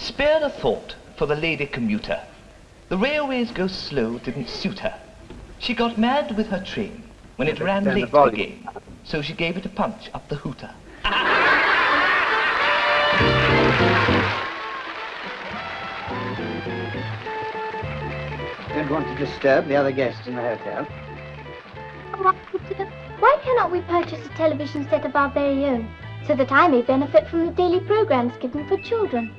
Spare a thought for the lady commuter. The railways go slow didn't suit her. She got mad with her train when it ran late again, so she gave it a punch up the hooter. Don't want to disturb the other guests in the hotel. Oh, Uncle dear, why cannot we purchase a television set of our very own, so that I may benefit from the daily programs given for children?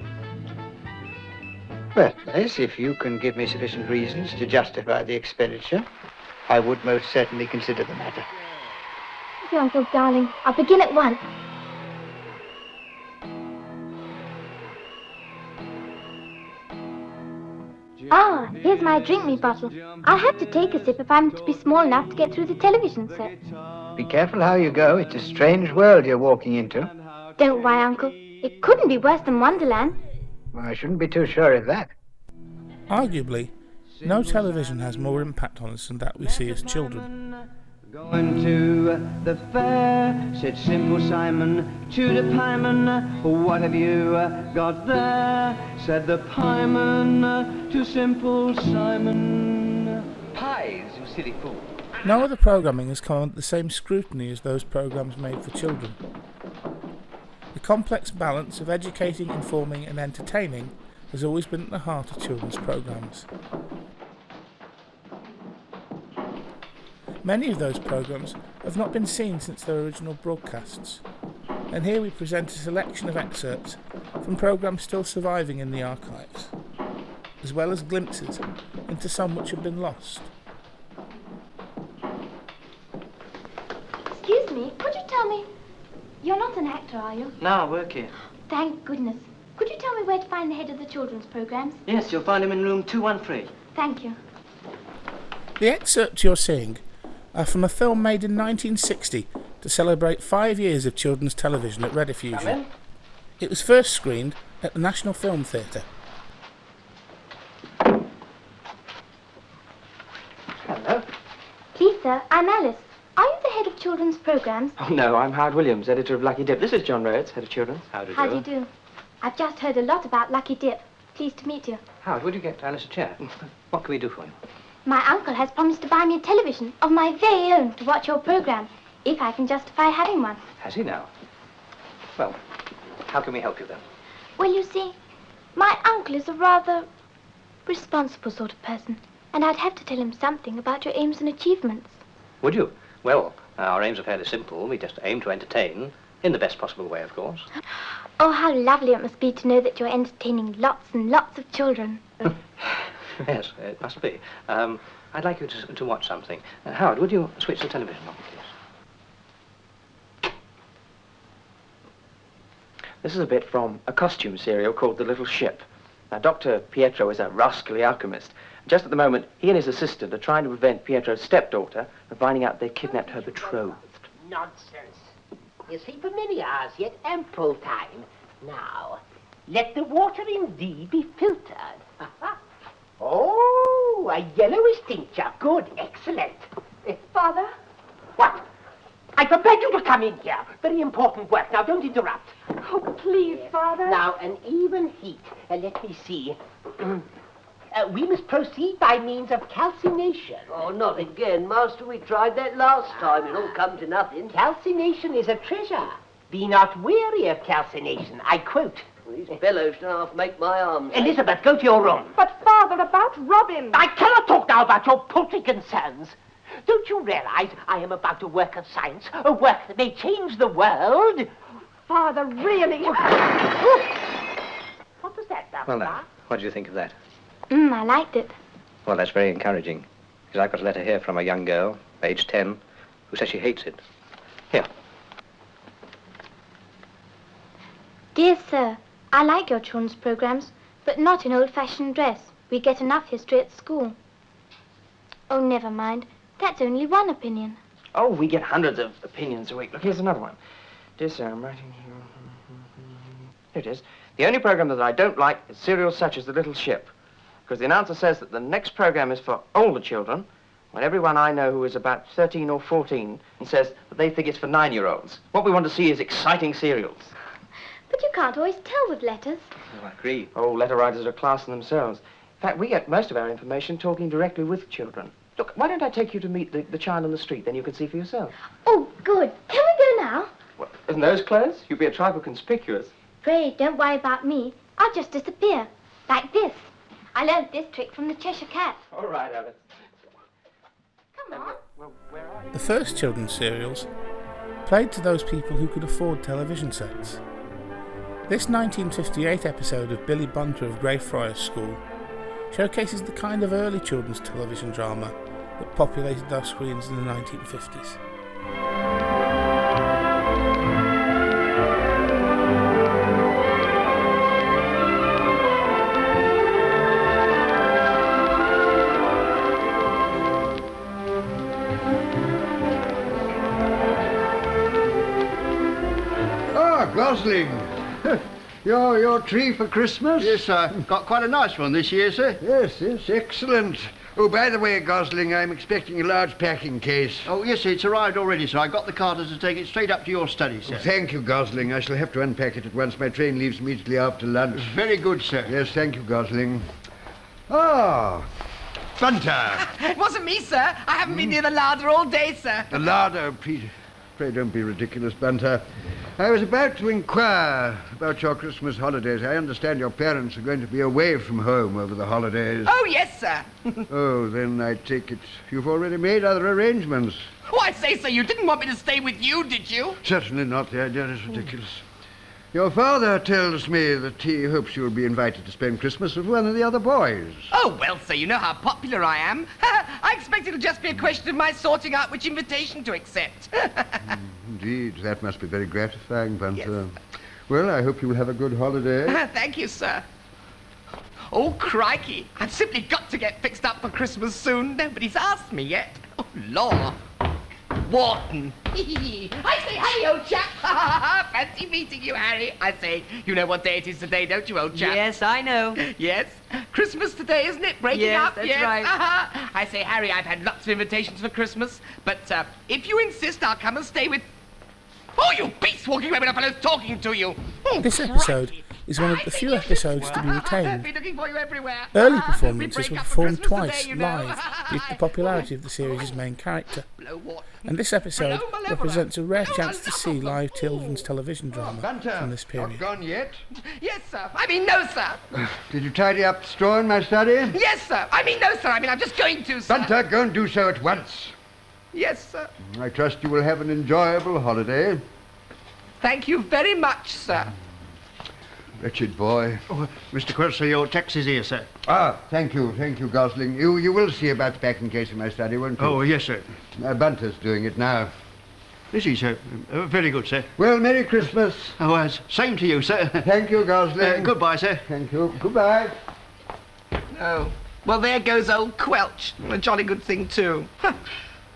Well, yes, if you can give me sufficient reasons to justify the expenditure, I would most certainly consider the matter. Thank you, Uncle darling. I'll begin at once. Ah, here's my drink-me bottle. I'll have to take a sip if I'm to be small enough to get through the television set. Be careful how you go. It's a strange world you're walking into. Don't worry, Uncle. It couldn't be worse than Wonderland. Well, I shouldn't be too sure of that. Arguably, no television has more impact on us than that we see as children. Going to the fair, said Simple Simon to the pieman. What have you got there? Said the pieman to Simple Simon. Pies, you silly fool. No other programming has come under the same scrutiny as those programs made for children. The complex balance of educating, informing and entertaining has always been at the heart of children's programs. Many of those programmes have not been seen since their original broadcasts, and here we present a selection of excerpts from programmes still surviving in the archives, as well as glimpses into some which have been lost. Excuse me, could you tell me... You're not an actor, are you? No, I work here. Thank goodness. Could you tell me where to find the head of the children's programmes? Yes, you'll find him in room 213. Thank you. The excerpts you're seeing are from a film made in 1960 to celebrate 5 years of children's television at Rediffusion. It was first screened at the National Film Theatre. Hello. Please, sir, I'm Alice. Are you the head of children's programmes? Oh, no, I'm Howard Williams, editor of Lucky Dip. This is John Rhodes, head of children's. How do you do? I've just heard a lot about Lucky Dip. Pleased to meet you. Howard, would you get Alice a chair? What can we do for you? My uncle has promised to buy me a television of my very own to watch your programme, if I can justify having one. Has he now? Well, how can we help you then? Well, you see, my uncle is a rather responsible sort of person, and I'd have to tell him something about your aims and achievements. Would you? Well, our aims are fairly simple. We just aim to entertain, in the best possible way, of course. Oh, how lovely it must be to know that you're entertaining lots and lots of children. Yes, it must be. I'd like you to watch something. Howard, would you switch the television on, please? This is a bit from a costume serial called The Little Ship. Now, Dr. Pietro is a rascally alchemist. Just at the moment, he and his assistant are trying to prevent Pietro's stepdaughter from finding out they kidnapped her betrothed. Nonsense. You see, for many hours yet ample time. Now, let the water indeed be filtered. Oh, a yellowish tincture. Good, excellent. Father? What? I forbade you to come in here. Very important work. Now, don't interrupt. Oh, please, Father. Now, an even heat. Let me see. We must proceed by means of calcination. Oh, not again, Master. We tried that last time. It all come to nothing. Calcination is a treasure. Be not weary of calcination. I quote. These bellows don't half make my arms. Elizabeth, go to your room. But, Father, about Robin. I cannot talk now about your paltry concerns. Don't you realize I am about a work of science, a work that may change the world? Father, really? What was that, Doctor? Well, now, what do you think of that? I liked it. Well, that's very encouraging. Because I've got a letter here from a young girl, aged 10, who says she hates it. Here. Dear sir, I like your children's programmes, but not in old-fashioned dress. We get enough history at school. Oh, never mind. That's only one opinion. Oh, we get hundreds of opinions a week. Look, here's another one. Dear sir, I'm writing here. Here it is. The only program that I don't like is serials such as The Little Ship. Because the announcer says that the next program is for older children, when everyone I know who is about 13 or 14 and says that they think it's for 9-year-olds. What we want to see is exciting serials. But you can't always tell with letters. Oh, I agree. Oh, letter writers are a class in themselves. In fact, we get most of our information talking directly with children. Look, why don't I take you to meet the child on the street? Then you can see for yourself. Oh, good. Can we go now? Well, in those clothes? You'd be a trifle conspicuous. Pray, don't worry about me. I'll just disappear. Like this. I learned this trick from the Cheshire Cat. All right, Alice. Come on. Well, where are you? The first children's serials played to those people who could afford television sets. This 1958 episode of Billy Bunter of Greyfriars School showcases the kind of early children's television drama that populated our screens in the 1950s. Gosling, your tree for Christmas? Yes, sir. Got quite a nice one this year, sir. Yes, excellent. Oh, by the way, Gosling, I'm expecting a large packing case. Oh, yes, sir, it's arrived already, sir. I got the carters to take it straight up to your study, sir. Oh, thank you, Gosling. I shall have to unpack it at once. My train leaves immediately after lunch. Very good, sir. Yes, thank you, Gosling. Ah, Bunter. It wasn't me, sir. I haven't been near the larder all day, sir. The larder, pray don't be ridiculous, Bunter. I was about to inquire about your Christmas holidays. I understand your parents are going to be away from home over the holidays. Oh, yes, sir. Oh, then I take it you've already made other arrangements. Oh, I say, sir, you didn't want me to stay with you, did you? Certainly not. The idea is ridiculous. Your father tells me that he hopes you'll be invited to spend Christmas with one of the other boys. Oh, well, sir, you know how popular I am. I expect it'll just be a question of my sorting out which invitation to accept. Indeed, that must be very gratifying, Bunter. Yes. Well, I hope you'll have a good holiday. Thank you, sir. Oh, crikey. I've simply got to get fixed up for Christmas soon. Nobody's asked me yet. Oh, Lord. Wharton. I say, Harry, old chap. Fancy meeting you, Harry. I say, you know what day it is today, don't you, old chap? Yes, I know. Yes? Christmas today, isn't it? Breaking Yes, up? that's Yes, right. I say, Harry, I've had lots of invitations for Christmas, but if you insist, I'll come and stay with... Oh, you beast walking away with a fellow's talking to you. Oh, This episode is one of the few episodes to be retained. Be looking for you everywhere. Early We performances break were up for performed Christmas twice today, you know. live due to the popularity of the series' main character. Blow what? And this episode Hello, Malevola. represents a rare Hello, chance to see Malevola. live children's television drama Bunter, from this period. not gone yet? Yes, sir. I mean, no, sir. Did you tidy up the store in my study? Yes, sir. I mean, no, sir. I mean, I'm just going to, sir. Bunter, go and do so at once. Yes, sir. I trust you will have an enjoyable holiday. Thank you very much, sir. Wretched boy. Oh, Mr. Quelch, sir, your text is here, sir. Ah, thank you, Gosling. You will see about the packing case in my study, won't you? Oh, yes, sir. Bunter's doing it now. Is he, sir? Very good, sir. Well, Merry Christmas. Oh, same to you, sir. Thank you, Gosling. Goodbye, sir. Thank you. Goodbye. Oh. Well, there goes old Quelch. A jolly good thing, too.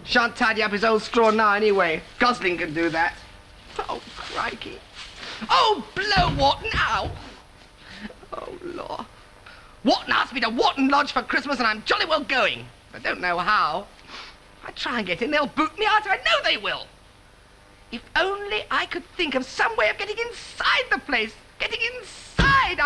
Shan't tidy up his old straw now, anyway. Gosling can do that. Oh, crikey. Oh, blow Wharton out. Oh, Lord. Wharton asked me to Wharton Lodge for Christmas, and I'm jolly well going. I don't know how. If I try and get in, they'll boot me out. I know they will. If only I could think of some way of getting inside the place. Getting inside,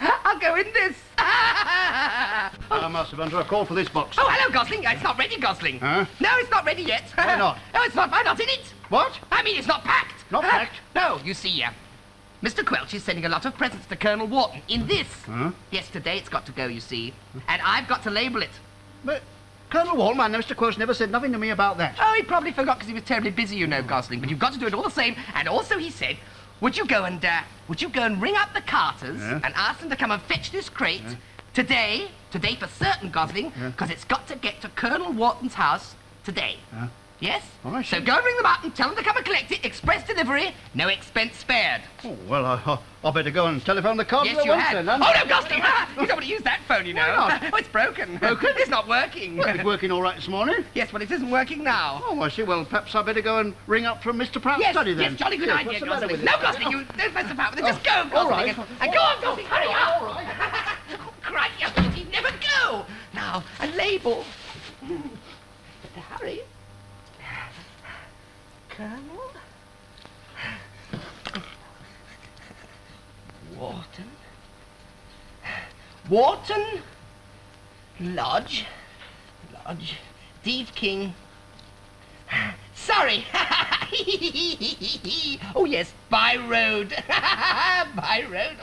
I'll go in this. Master Bunter, I called for this box. Oh, hello, Gosling. It's not ready, Gosling. Huh? No, it's not ready yet. Why not? No, it's not. I'm not in it. What? I mean, it's not packed. Not packed? No, you see, Mr. Quelch is sending a lot of presents to Colonel Wharton in this. Huh? Yes, today it's got to go, you see. And I've got to label it. But Colonel Wharton, Mr. Quelch never said nothing to me about that. Oh, he probably forgot because he was terribly busy, you know, Gosling. But you've got to do it all the same. And also, he said, would you go and ring up the Carters and ask them to come and fetch this crate today for certain, Gosling, because it's got to get to Colonel Wharton's house today. Yes? Oh, I see. So go and ring them up and tell them to come and collect it. Express delivery, no expense spared. Oh, well, I better go and telephone the Carters Yes, at you once had. then, Oh, hadn't no, I? Gosling, you don't want to use that phone, you know. Why not? Oh, it's broken. Broken? It's not working. Well, it's working all right this morning. Yes, well, it isn't working now. Oh, I see. Well, perhaps I better go and ring up from Mr. Pratt's Yes, study then. yes, jolly good Yes, idea, what's the matter Gosling. with No, it? Gosling, you don't mess about with it. Just go, all Gosling. right. And go on, Gosling, hurry up. All right. Oh, crikey, I thought he'd never go. Now, a label. Hurry. Colonel. Wharton. Wharton. Lodge. Deed King. Sorry. Oh, yes, by road. By road.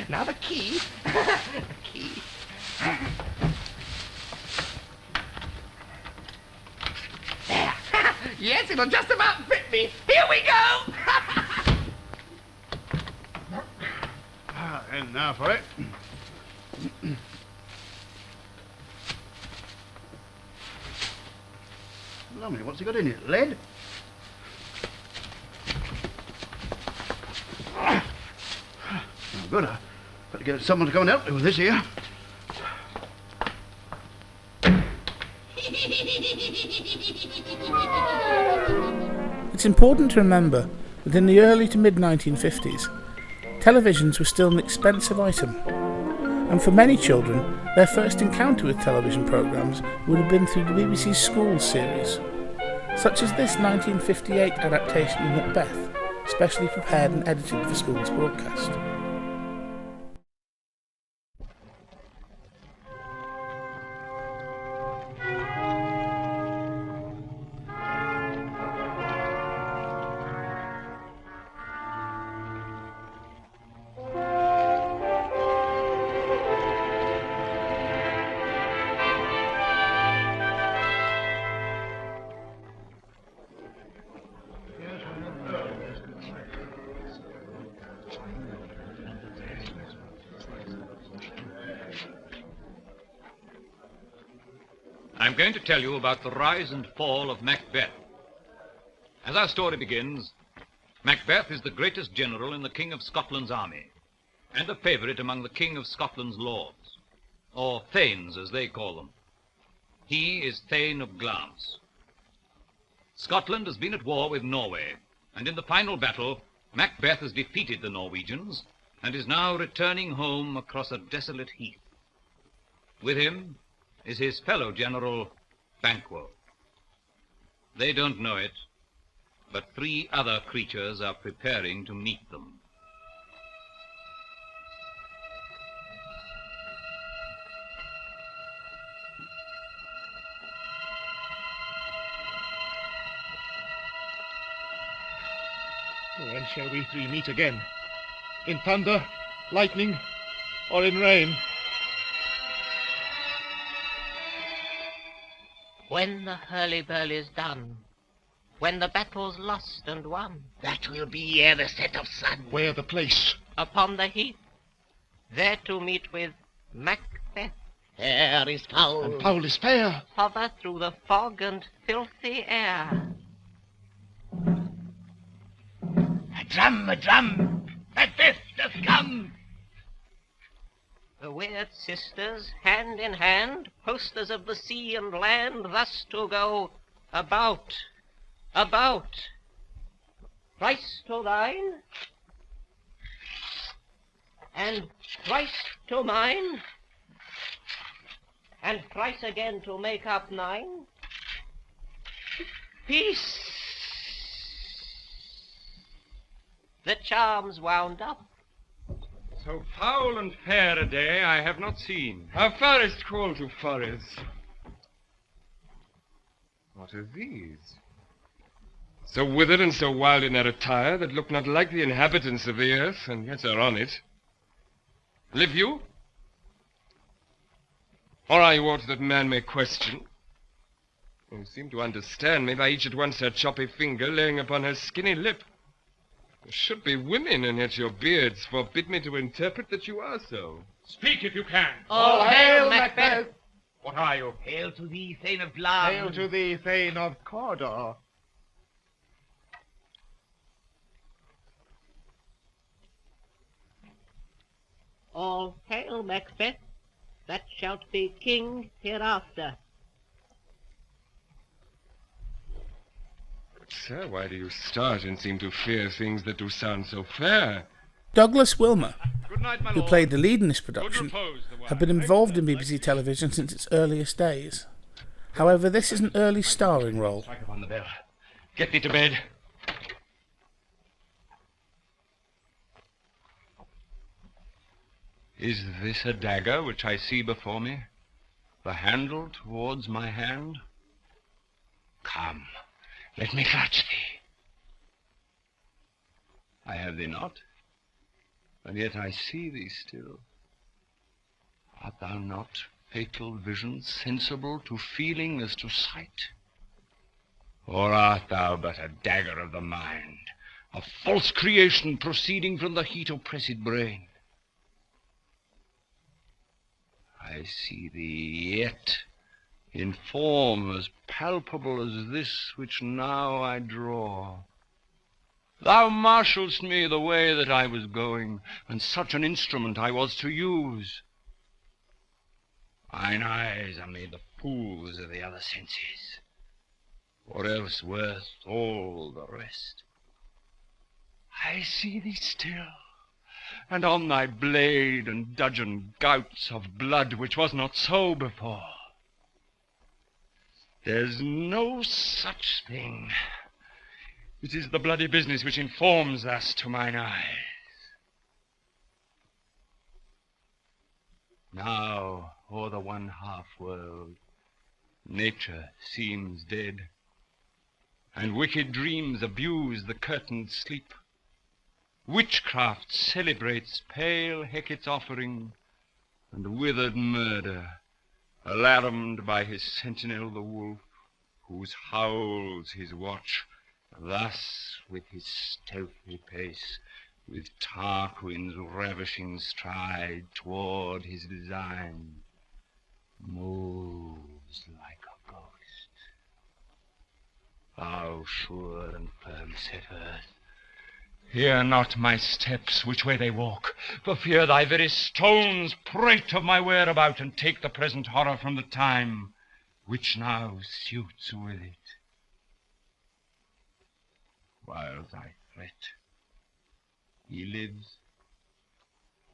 Now the key. The key. There. Yes, it'll just about fit me. Here we go. And now for it. Blimey, what's he got in it? Lead? Oh, good. I've got to get someone to come and help me with this here. It's important to remember that in the early to mid-1950s, televisions were still an expensive item, and for many children, their first encounter with television programmes would have been through the BBC's Schools series, such as this 1958 adaptation of Macbeth, specially prepared and edited for Schools broadcast. I'm going to tell you about the rise and fall of Macbeth. As our story begins, Macbeth is the greatest general in the King of Scotland's army, and a favourite among the King of Scotland's lords, or Thanes as they call them. He is Thane of Glamis. Scotland has been at war with Norway, and in the final battle, Macbeth has defeated the Norwegians, and is now returning home across a desolate heath. With him is his fellow general, Banquo. They don't know it, but 3 other creatures are preparing to meet them. When shall we 3 meet again? In thunder, lightning, or in rain? When the hurly-burly's done, when the battle's lost and won. That will be ere the set of sun. Where the place? Upon the heath, there to meet with Macbeth. Fair is foul. And foul is fair. Hover through the fog and filthy air. A drum, Macbeth doth come. The weird sisters, hand in hand, posters of the sea and land, thus to go about. Thrice to thine, and thrice to mine, and thrice again to make up 9. Peace! The charm's wound up. So foul and fair a day I have not seen. A forest call to forest. What are these? So withered and so wild in their attire that look not like the inhabitants of the earth, and yet are on it. Live you? Or are you aught that man may question? You seem to understand me by each at once her choppy finger laying upon her skinny lip. You should be women, and yet your beards forbid me to interpret that you are so. Speak if you can. All hail Macbeth! What are you? Hail to thee, Thane of Glamis. Hail to thee, Thane of Cawdor. All hail Macbeth, that shalt be king hereafter. But, sir, why do you start and seem to fear things that do sound so fair? Douglas Wilmer, who played the lead in this production, had been involved in BBC television since its earliest days. However, this is an early starring role. Strike upon the bell. Get thee to bed. Is this a dagger which I see before me? The handle towards my hand? Come, let me clutch thee. I have thee not, and yet I see thee still. Art thou not, fatal vision, sensible to feeling as to sight? Or art thou but a dagger of the mind, a false creation proceeding from the heat oppressed brain? I see thee yet, in form as palpable as this which now I draw. Thou marshalledst me the way that I was going, and such an instrument I was to use. Mine eyes are made the fools of the other senses, or else worth all the rest. I see thee still, and on thy blade and dudgeon gouts of blood, which was not so before. There's no such thing. It is the bloody business which informs thus to mine eyes. Now, o'er the one half world, nature seems dead, and wicked dreams abuse the curtained sleep. Witchcraft celebrates pale Hecate's offering, and withered murder, alarmed by his sentinel the wolf, whose howls his watch, thus with his stealthy pace, with Tarquin's ravishing stride toward his design, moves like a ghost. Thou sure and firm set earth, hear not my steps, which way they walk, for fear thy very stones prate of my whereabout, and take the present horror from the time which now suits with it. While thy threat, he lives.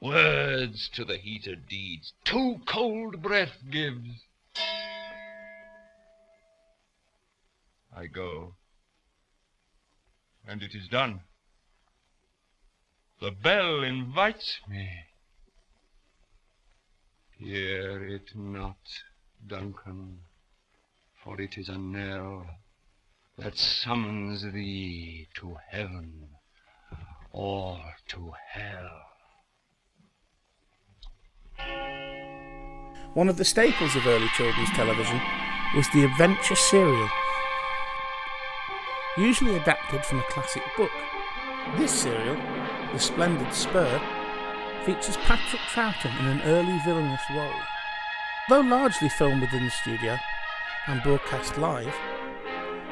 Words to the heated deeds too cold breath gives. I go, and it is done. The bell invites me. Hear it not, Duncan, for it is a knell that summons thee to heaven or to hell. One of the staples of early children's television was the adventure serial. Usually adapted from a classic book, this serial, The Splendid Spur, features Patrick Troughton in an early villainous role. Though largely filmed within the studio and broadcast live,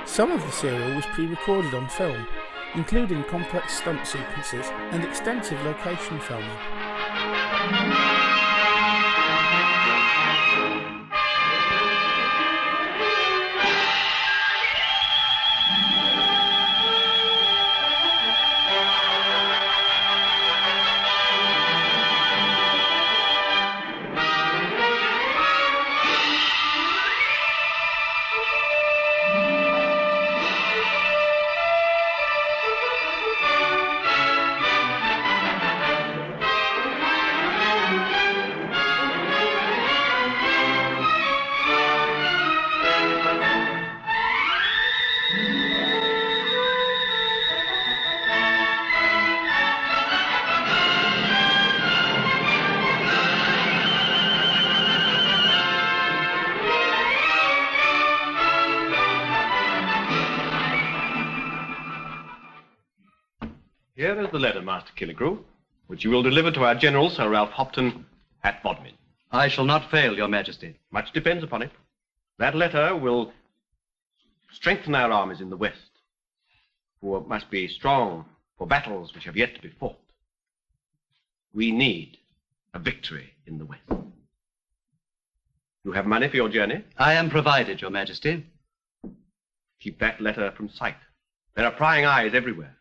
some of the serial was pre-recorded on film, including complex stunt sequences and extensive location filming. Here is the letter, Master Killigrew, which you will deliver to our General, Sir Ralph Hopton, at Bodmin. I shall not fail, Your Majesty. Much depends upon it. That letter will strengthen our armies in the West, who must be strong for battles which have yet to be fought. We need a victory in the West. You have money for your journey? I am provided, Your Majesty. Keep that letter from sight. There are prying eyes everywhere.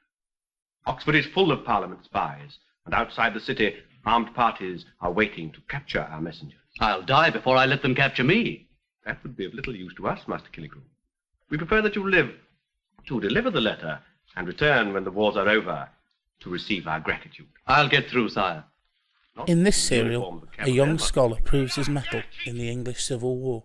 Oxford is full of Parliament spies, and outside the city, armed parties are waiting to capture our messengers. I'll die before I let them capture me. That would be of little use to us, Master Killigrew. We prefer that you live to deliver the letter and return when the wars are over to receive our gratitude. I'll get through, sire. In this serial, a young scholar proves his mettle in the English Civil War.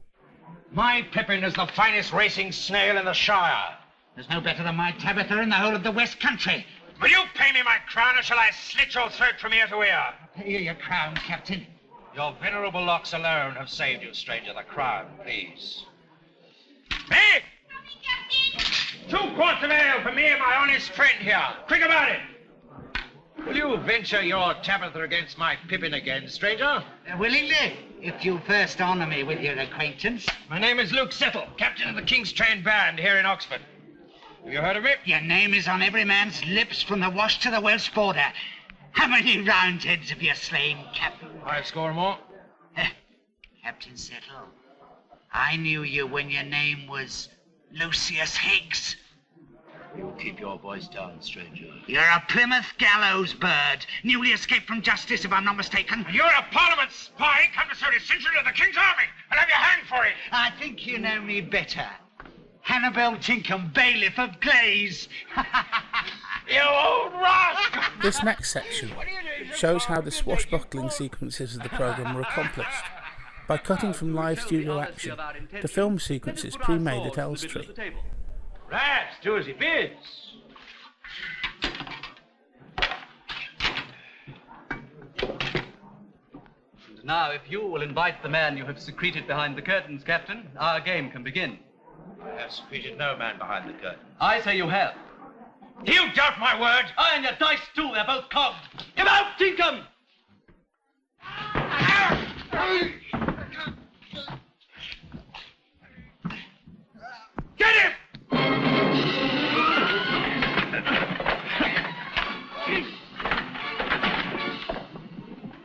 My Pippin is the finest racing snail in the Shire. There's no better than my Tabitha in the whole of the West Country. Will you pay me my crown, or shall I slit your throat from ear to ear? Pay you your crown, Captain. Your venerable locks alone have saved you, stranger. The crown, please. Me? 2 quarts of ale for me and my honest friend here. Quick about it. Will you venture your Tabitha against my Pippin again, stranger? Willingly, if you first honour me with your acquaintance. My name is Luke Settle, captain of the King's Train Band here in Oxford. Have you heard of me? Your name is on every man's lips from the Wash to the Welsh border. How many Roundheads have you slain, Captain? 5 score more. Captain Settle, I knew you when your name was Lucius Higgs. You keep your voice down, stranger. You're a Plymouth gallows bird, newly escaped from justice, if I'm not mistaken. You're a Parliament spy come to serve essential to the King's army. I'll have you hanged for it. I think you know me better. Hannibal Tinkham, bailiff of Glaze. You old rascal! This next section shows how the swashbuckling sequences of the programme were accomplished by cutting from live studio action to film sequences pre-made at Elstree. Rats, do as he bids. And now, if you will invite the man you have secreted behind the curtains, Captain, our game can begin. I have secreted no man behind the curtain. I say you have. Do you doubt my word? Aye, and your dice too, they're both cogged. Come out, Tinkham! Get him!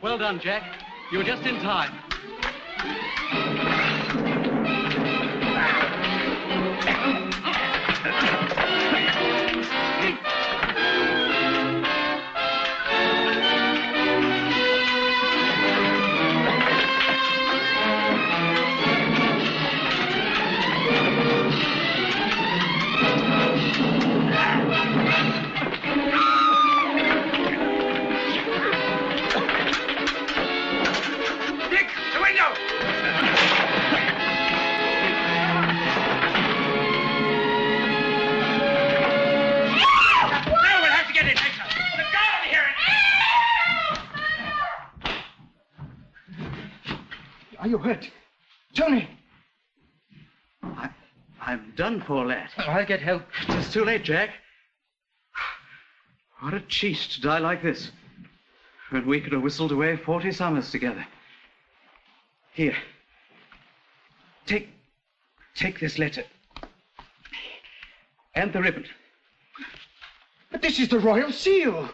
Well done, Jack. You were just in time. Are you hurt? Tony! I'm done for, lad. I'll get help. It's too late, Jack. What a cheese to die like this, when we could have whistled away 40 summers together. Here. Take this letter. And the ribbon. But this is the royal seal.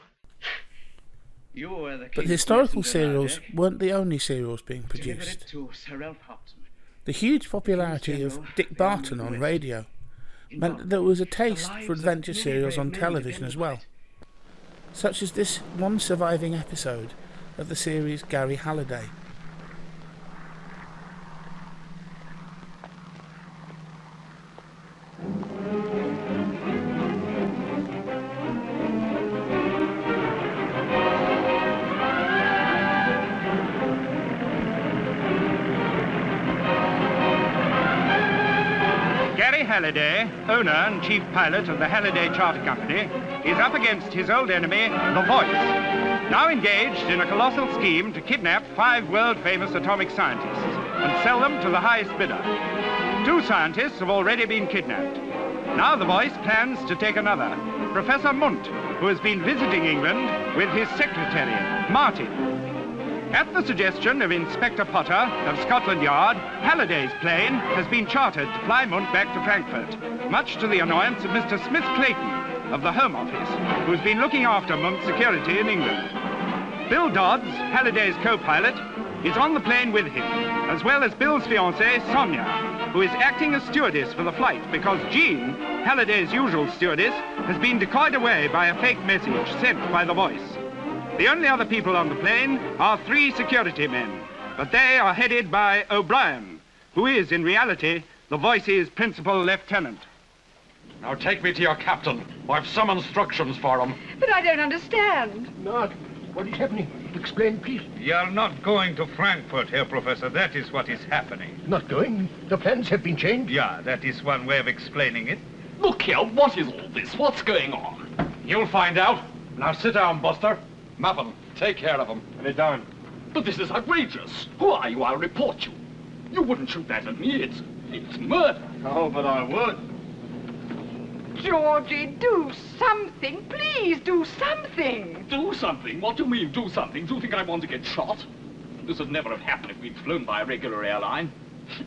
You were the But historical serials weren't the only serials being produced. The huge popularity of Dick Barton on radio meant that there was a taste for adventure serials on television as well, such as this one surviving episode of the series Garry Halliday. Halliday, owner and chief pilot of the Halliday Charter Company, is up against his old enemy, the Voice, now engaged in a colossal scheme to kidnap 5 world-famous atomic scientists and sell them to the highest bidder. 2 scientists have already been kidnapped. Now the Voice plans to take another, Professor Munt, who has been visiting England with his secretary, Martin. At the suggestion of Inspector Potter of Scotland Yard, Halliday's plane has been chartered to fly Munt back to Frankfurt, much to the annoyance of Mr. Smith Clayton of the Home Office, who's been looking after Munt's security in England. Bill Dodds, Halliday's co-pilot, is on the plane with him, as well as Bill's fiancée, Sonia. who is acting as stewardess for the flight because Jean, Halliday's usual stewardess, has been decoyed away by a fake message sent by the voice. The only other people on the plane are 3 security men, but they are headed by O'Brien, who is, in reality, the voice's principal lieutenant. Now take me to your captain. I've some instructions for him. But I don't understand. Not. What is happening? Explain, please. You're not going to Frankfurt, Herr Professor. That is what is happening. Not going? The plans have been changed? Yeah, that is one way of explaining it. Look here, what is all this? What's going on? You'll find out. Now sit down, Buster. Mappin, take care of him. Put it down. But this is outrageous. Who are you? I'll report you. You wouldn't shoot that at me. It's murder. Oh, but I would. Georgie, do something. Please do something. Do something? What do you mean, do something? Do you think I want to get shot? This would never have happened if we'd flown by a regular airline.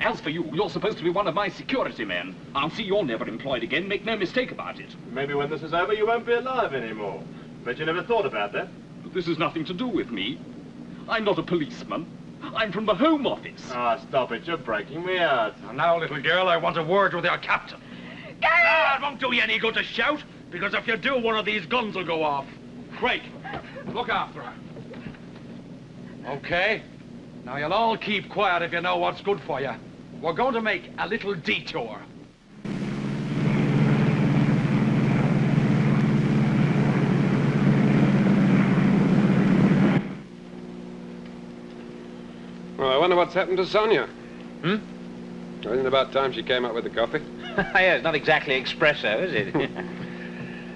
As for you, you're supposed to be one of my security men. I'll see you're never employed again. Make no mistake about it. Maybe when this is over, you won't be alive anymore. Bet you never thought about that. But this has nothing to do with me. I'm not a policeman. I'm from the Home Office. Ah, stop it. You're breaking me out. Now, little girl, I want a word with your captain. Garry! Ah, it won't do you any good to shout, because if you do, one of these guns will go off. Craig, look after her. Okay. Now, you'll all keep quiet if you know what's good for you. We're going to make a little detour. Well, I wonder what's happened to Sonia. Well, isn't it about time she came up with the coffee? Yeah, it's not exactly espresso, is it?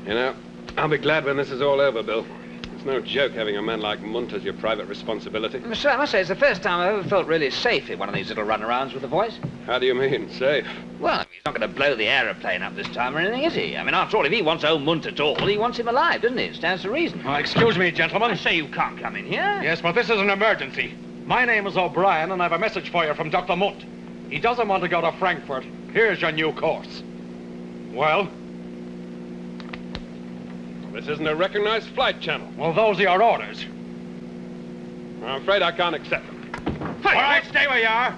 You know, I'll be glad when this is all over, Bill. It's no joke having a man like Munt as your private responsibility. Sir, I must say, it's the first time I've ever felt really safe in one of these little runarounds with the voice. How do you mean, safe? Well, I mean, he's not going to blow the aeroplane up this time or anything, is he? I mean, after all, if he wants old Munt at all, he wants him alive, doesn't he? It stands to reason. Oh, excuse me, gentlemen. I say you can't come in here. Yes, but this is an emergency. My name is O'Brien, and I have a message for you from Dr. Munt. He doesn't want to go to Frankfurt. Here's your new course. Well? This isn't a recognized flight channel. Well, those are your orders. I'm afraid I can't accept them. All right, stay where you are.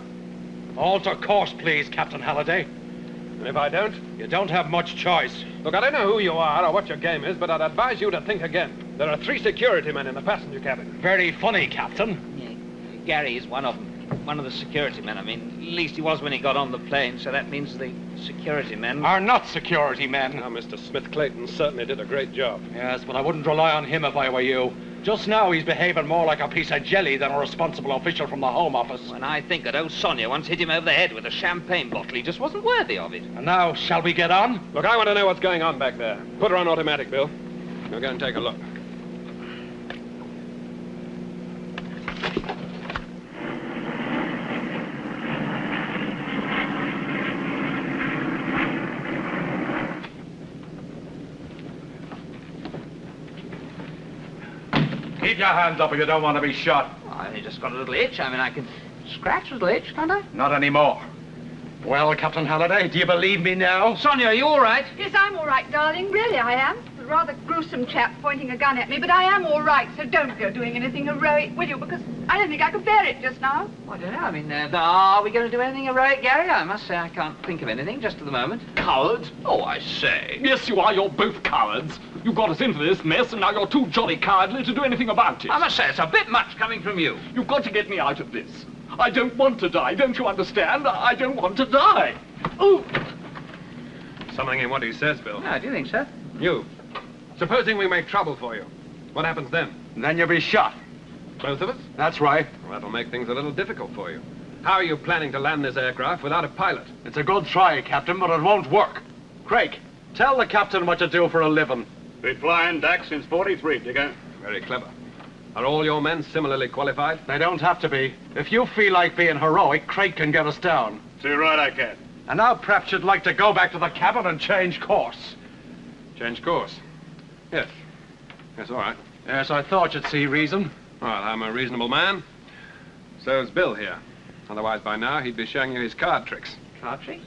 Alter course, please, Captain Halliday. And if I don't? You don't have much choice. Look, I don't know who you are or what your game is, but I'd advise you to think again. There are 3 security men in the passenger cabin. Very funny, Captain. Yeah, Gary is one of them. One of the security men. I mean, at least he was when he got on the plane, so that means the security men are not security men. Now, Mr. Smith-Clayton certainly did a great job. Yes, but I wouldn't rely on him if I were you. Just now, he's behaving more like a piece of jelly than a responsible official from the Home Office. And I think that old Sonia once hit him over the head with a champagne bottle. He just wasn't worthy of it. And now, shall we get on? Look, I want to know what's going on back there. Put her on automatic, Bill. We'll go and take a look. Keep your hands up if you don't want to be shot. Oh, I only just got a little itch. I mean, I can scratch a little itch, can't I? Not anymore. Well, Captain Halliday, do you believe me now? Sonia, are you all right? Yes, I'm all right, darling. Really, I am. A rather gruesome chap pointing a gun at me, but I am all right, so don't go doing anything heroic, will you? Because I don't think I could bear it just now. I don't know. I mean, are we going to do anything heroic, Gary? I must say I can't think of anything just at the moment. Cowards? Oh, I say. Yes, you are. You're both cowards. You got us into this mess, and now you're too jolly cowardly to do anything about it. I must say, it's a bit much coming from you. You've got to get me out of this. I don't want to die, don't you understand? I don't want to die. Oh! Something in what he says, Bill. Yeah, do you think so? You. Supposing we make trouble for you. What happens then? Then you'll be shot. Both of us? That's right. Well, that'll make things a little difficult for you. How are you planning to land this aircraft without a pilot? It's a good try, Captain, but it won't work. Craig, tell the captain what you do for a living. Been flying DAC since 43, Digger. Very clever. Are all your men similarly qualified? They don't have to be. If you feel like being heroic, Craig can get us down. Too right I can. And now perhaps you'd like to go back to the cabin and change course. Change course? Yes. Yes, all right. Yes, I thought you'd see reason. Well, I'm a reasonable man. So's Bill here. Otherwise, by now, he'd be showing you his card tricks. Card tricks?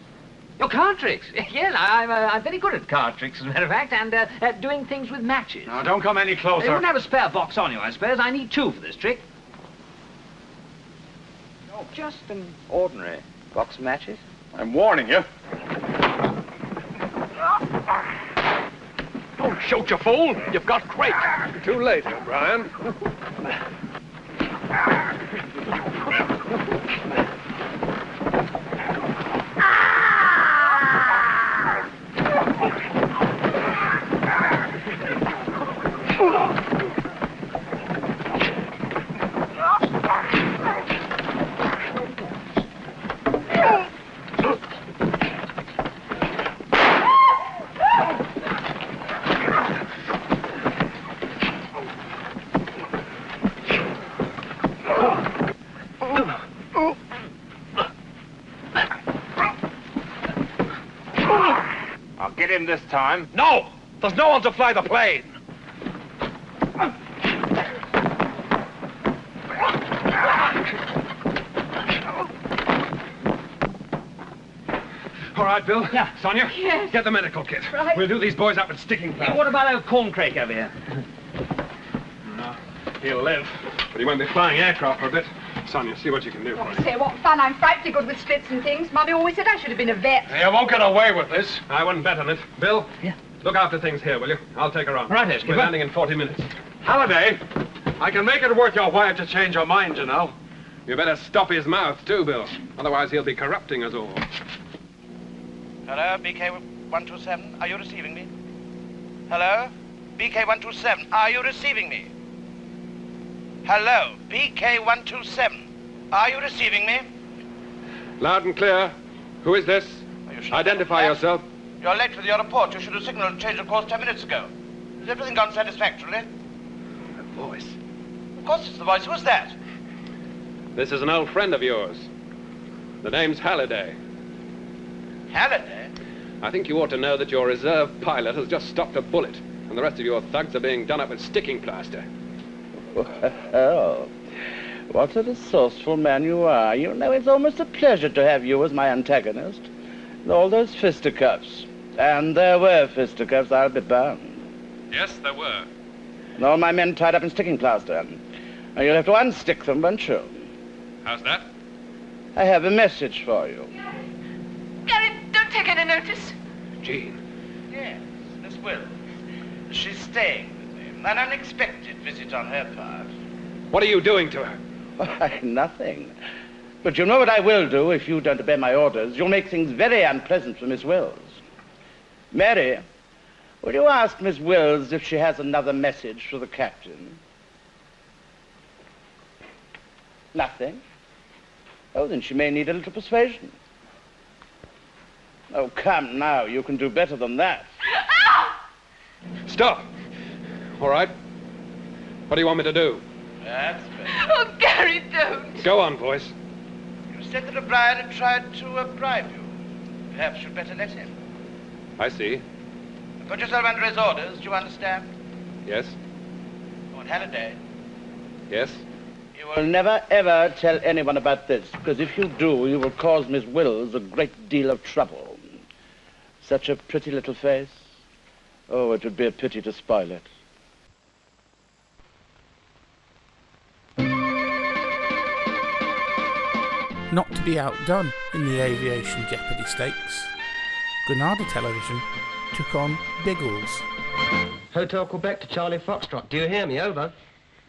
Your card tricks? Yes, I'm very good at card tricks, as a matter of fact, and at doing things with matches. Now, don't come any closer. You wouldn't have a spare box on you, I suppose. I need 2 for this trick. Oh, just an ordinary box of matches. I'm warning you. Don't shoot, you fool. You've got Craig. Too late, O'Brien. I'll get him this time. No! There's no one to fly the plane. All right, Bill. Yeah. Sonia? Yes. Get the medical kit. Right. We'll do these boys up with sticking plaster. What about old Corncrake over here? No, he'll live, but he won't be flying aircraft for a bit. Sonia, see what you can do for him. Say, what fun. I'm frightfully good with splits and things. Mummy always said I should have been a vet. You won't get away with this. I wouldn't bet on it. Bill? Yeah? Look after things here, will you? I'll take her on. Right, We're skipper. landing in 40 minutes. Halliday, I can make it worth your while to change your mind, you know. You better stop his mouth, too, Bill. Otherwise, he'll be corrupting us all. Hello, BK127, are you receiving me? Hello? BK127, are you receiving me? Hello, BK127, are you receiving me? Loud and clear. Who is this? Identify yourself. You're late with your report. You should have signaled change of course 10 minutes ago. Has everything gone satisfactorily? The voice. Of course it's the voice. Who's that? This is an old friend of yours. The name's Halliday. Halliday? I think you ought to know that your reserve pilot has just stopped a bullet, and the rest of your thugs are being done up with sticking plaster. Well, what a resourceful man you are. You know, it's almost a pleasure to have you as my antagonist. And all those fisticuffs. And there were fisticuffs, I'll be bound. Yes, there were. And all my men tied up in sticking plaster. And you'll have to unstick them, won't you? How's that? I have a message for you. Garry, don't take any notice. Jean. Yes, Miss Wills. She's staying with me. An unexpected visit on her part. What are you doing to her? Why, nothing. But you know what I will do if you don't obey my orders. You'll make things very unpleasant for Miss Wills. Mary, will you ask Miss Wills if she has another message for the captain? Nothing? Oh, then she may need a little persuasion. Oh, come now, you can do better than that. Stop! All right. What do you want me to do? That's better. Oh, Garry, don't. Go on, voice. You said that O'Brien had tried to bribe you. Perhaps you'd better let him. I see. Put yourself under his orders, do you understand? Yes? Oh, and Halliday. Yes? You I'll never, ever tell anyone about this, because if you do, you will cause Miss Wills a great deal of trouble. Such a pretty little face. Oh, it would be a pity to spoil it. Not to be outdone in the aviation Jeopardy stakes, Granada Television took on Biggles. Hotel Quebec to Charlie Foxtrot. Do you hear me? Over.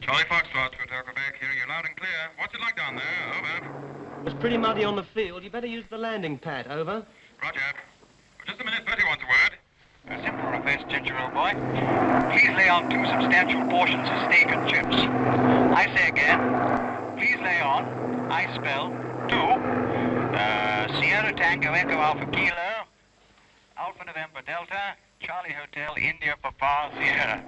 Charlie Foxtrot, Hotel Quebec, hearing you loud and clear. What's it like down there? Over. It's pretty muddy on the field. You better use the landing pad. Over. Roger. Just a minute, 30 wants a word. A simple offense, Ginger, old boy. Please lay on 2 substantial portions of steak and chips. I say again, please lay on, I spell, 2, Sierra Tango Echo Alpha Kilo, Alpha November Delta, Charlie Hotel, India Papa Sierra.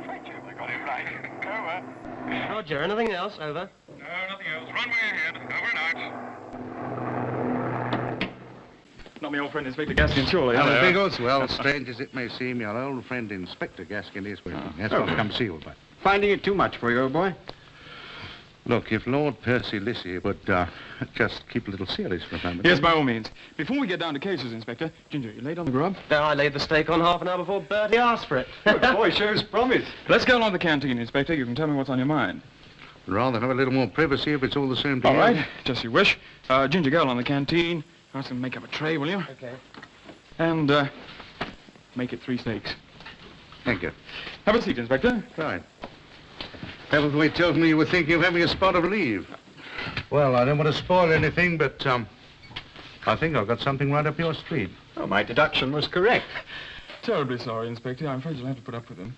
Thank you, I got it right. Over. Roger. Anything else? Over. No, nothing else. Runway ahead. Over and out. Not my old friend Inspector Gaskin, surely. Hello, Biggles. Well, strange as it may seem, your old friend Inspector Gaskin is waiting. That's what I've come to see you about. Finding it too much for you, old boy? Look, if Lord Percy Lissy would just keep a little serious for a moment. Yes, by all means. Before we get down to cases, Inspector, Ginger, you laid on the grub? No, I laid the steak on half an hour before Bertie asked for it. Good boy, shows promise. Let's go along the canteen, Inspector. You can tell me what's on your mind. Rather have a little more privacy if it's all the same to you. All right, just you wish. Ginger, go along the canteen. Ask them to make up a tray, will you? Okay. And, make it 3 steaks. Thank you. Have a seat, Inspector. Right. Heatherthwaite tells me you were thinking of having a spot of leave. Well, I don't want to spoil anything, but, I think I've got something right up your street. Oh, my deduction was correct. Terribly sorry, Inspector. I'm afraid you'll have to put up with them.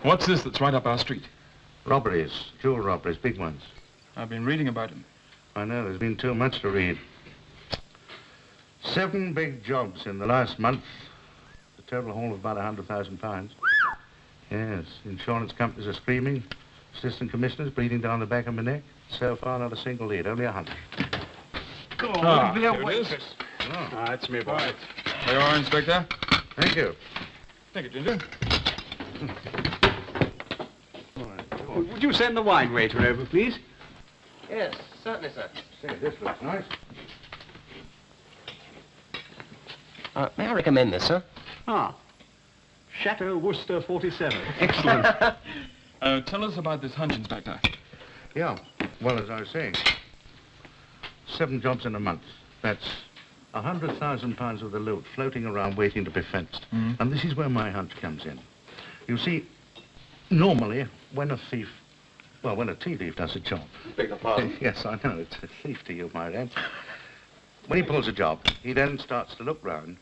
What's this that's right up our street? Robberies. Jewel robberies, big ones. I've been reading about them. I know, there's been too much to read. 7 big jobs in the last month. The total haul of about £100,000. Yes, insurance companies are screaming. Assistant commissioners bleeding down the back of my neck. So far, not a single lead, only 100. Go on, here it is. That's me, boy. Right. There you are, Inspector. Thank you. Thank you, Ginger. Would you send the wine waiter over, please? Yes, certainly, sir. Say, this looks nice. May I recommend this, sir? Ah. Chateau Worcester 47. Excellent. Tell us about this hunch, Inspector. Yeah, well, as I was saying, 7 jobs in a month. That's £100,000 of the loot floating around waiting to be fenced. And this is where my hunch comes in. You see, normally, when a tea thief does a job... Beg your pardon? Yes, I know, it's a thief to you, my lad. When he pulls a job, he then starts to look round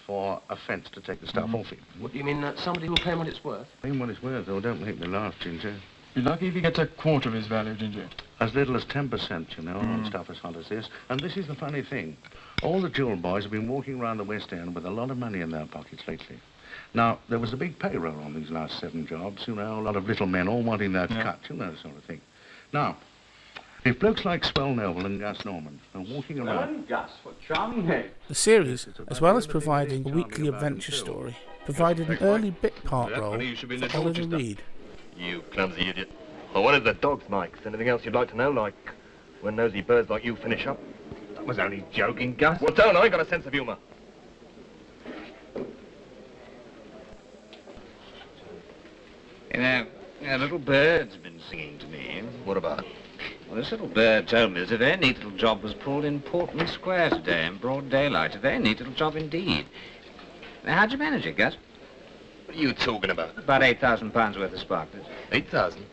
for a fence to take the stuff off him. What do you mean, somebody who will pay him what it's worth? Pay him what it's worth, though, don't make me laugh, Ginger. Be lucky if he gets a quarter of his value, Ginger. As little as 10%, you know, on stuff as hot as this. And this is the funny thing. All the jewel boys have been walking around the West End with a lot of money in their pockets lately. Now, there was a big payroll on these last 7 jobs, you know, a lot of little men all wanting their cut, you know, sort of thing. Now, if blokes like Swell Noble and Gus Norman are walking around... Gus, what charming head. The series, as well as providing a weekly adventure story, provided an early bit part role for Oliver Reed. You clumsy idiot. Well, what is the dog's Mike? Anything else you'd like to know, like when nosy birds like you finish up? That was only joking, Gus. Well, don't I? Got a sense of humour. You know, a little bird's been singing to me. What about? Well, this little bird told me that a very neat little job was pulled in Portman Square today in broad daylight. A very neat little job indeed. Now, how'd you manage it, Gus? What are you talking about? About £8,000 worth of sparklers. 8,000?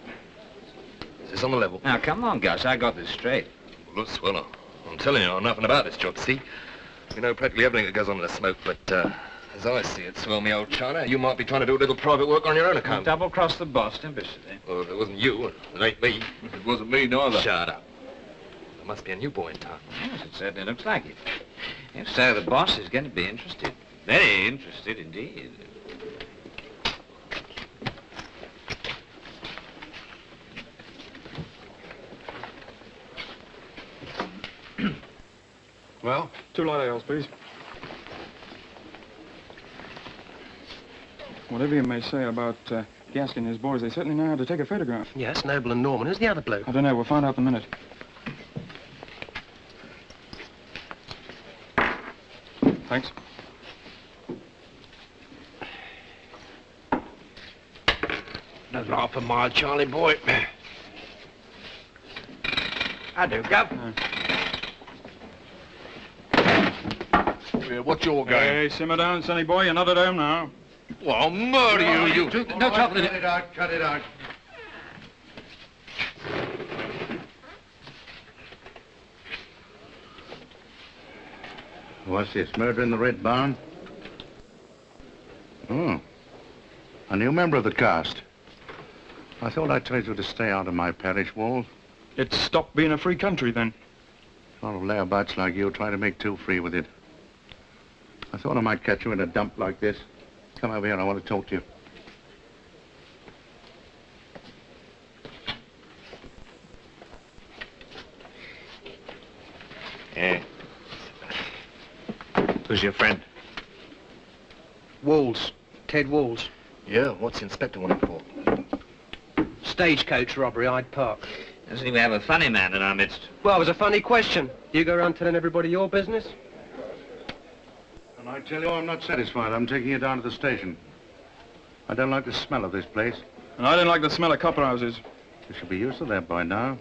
Is this on the level? Now, come on, Gus. I got this straight. Well, look, Sweller, I'm telling you, I know nothing about this job, see? You know practically everything that goes on in the smoke, but, as I see it, Swell, me old China, you might be trying to do a little private work on your own account. Double-cross the boss, don't be silly. Well, if it wasn't you, it ain't me. It wasn't me, neither. Shut up. There must be a new boy in town. Yes, it certainly looks like it. If so, the boss is going to be interested. Very interested indeed. Well, 2 light ales, please. Whatever you may say about Gaskin and his boys, they certainly know how to take a photograph. Yes, Noble and Norman. Who's the other bloke? I don't know. We'll find out in a minute. Thanks. Another half a mile, Charlie boy. I do, Gov. Yeah, what's your game? Hey, simmer down, sonny boy. You're not at home now. Well, I'll murder you. No chocolate in it. Cut it out. What's this, murder in the Red Barn? Oh. A new member of the cast. I thought I told you to stay out of my parish walls. It stopped being a free country, then. A lot of layabouts like you try to make too free with it. I thought I might catch you in a dump like this. Come over here, I want to talk to you. Yeah. Who's your friend? Walls. Ted Walls. Yeah, what's the inspector wanting for? Stagecoach robbery, Hyde Park. I see we have a funny man in our midst. Well, it was a funny question. You go around telling everybody your business? And I tell you, I'm not satisfied. I'm taking you down to the station. I don't like the smell of this place. And I don't like the smell of copper houses. You should be used to that by now.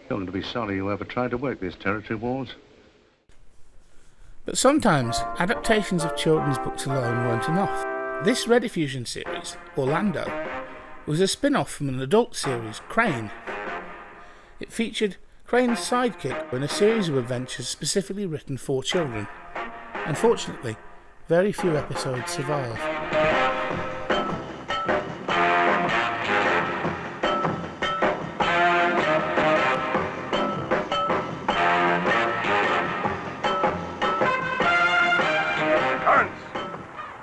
You're going to be sorry you ever tried to work this territory, Walls. But sometimes adaptations of children's books alone weren't enough. This Rediffusion series, Orlando, was a spin-off from an adult series, Crane. It featured Crane's sidekick in a series of adventures specifically written for children. Unfortunately, very few episodes survive.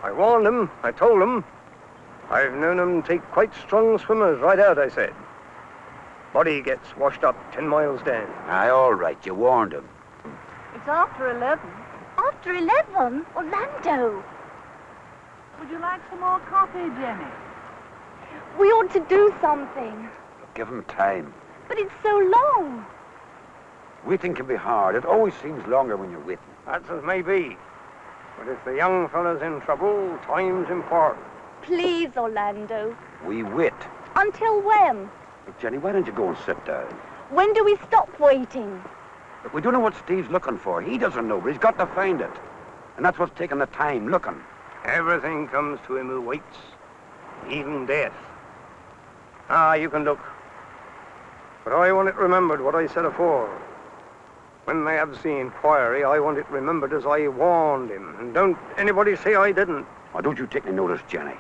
I warned him, I told him. I've known him take quite strong swimmers right out, I said. Body gets washed up 10 miles down. Aye, all right, you warned him. It's after 11. After 11? Orlando! Would you like some more coffee, Jenny? We ought to do something. Give him time. But it's so long. Waiting can be hard. It always seems longer when you're waiting. That's as may be. But if the young fella's in trouble, time's important. Please, Orlando. We wait. Until when? Look, Jenny, why don't you go and sit down? When do we stop waiting? Look, we don't know what Steve's looking for. He doesn't know, but he's got to find it. And that's what's taking the time, looking. Everything comes to him who waits, even death. Ah, you can look. But I want it remembered what I said afore. When they have the inquiry, I want it remembered as I warned him. And don't anybody say I didn't. Why don't you take any notice, Jenny?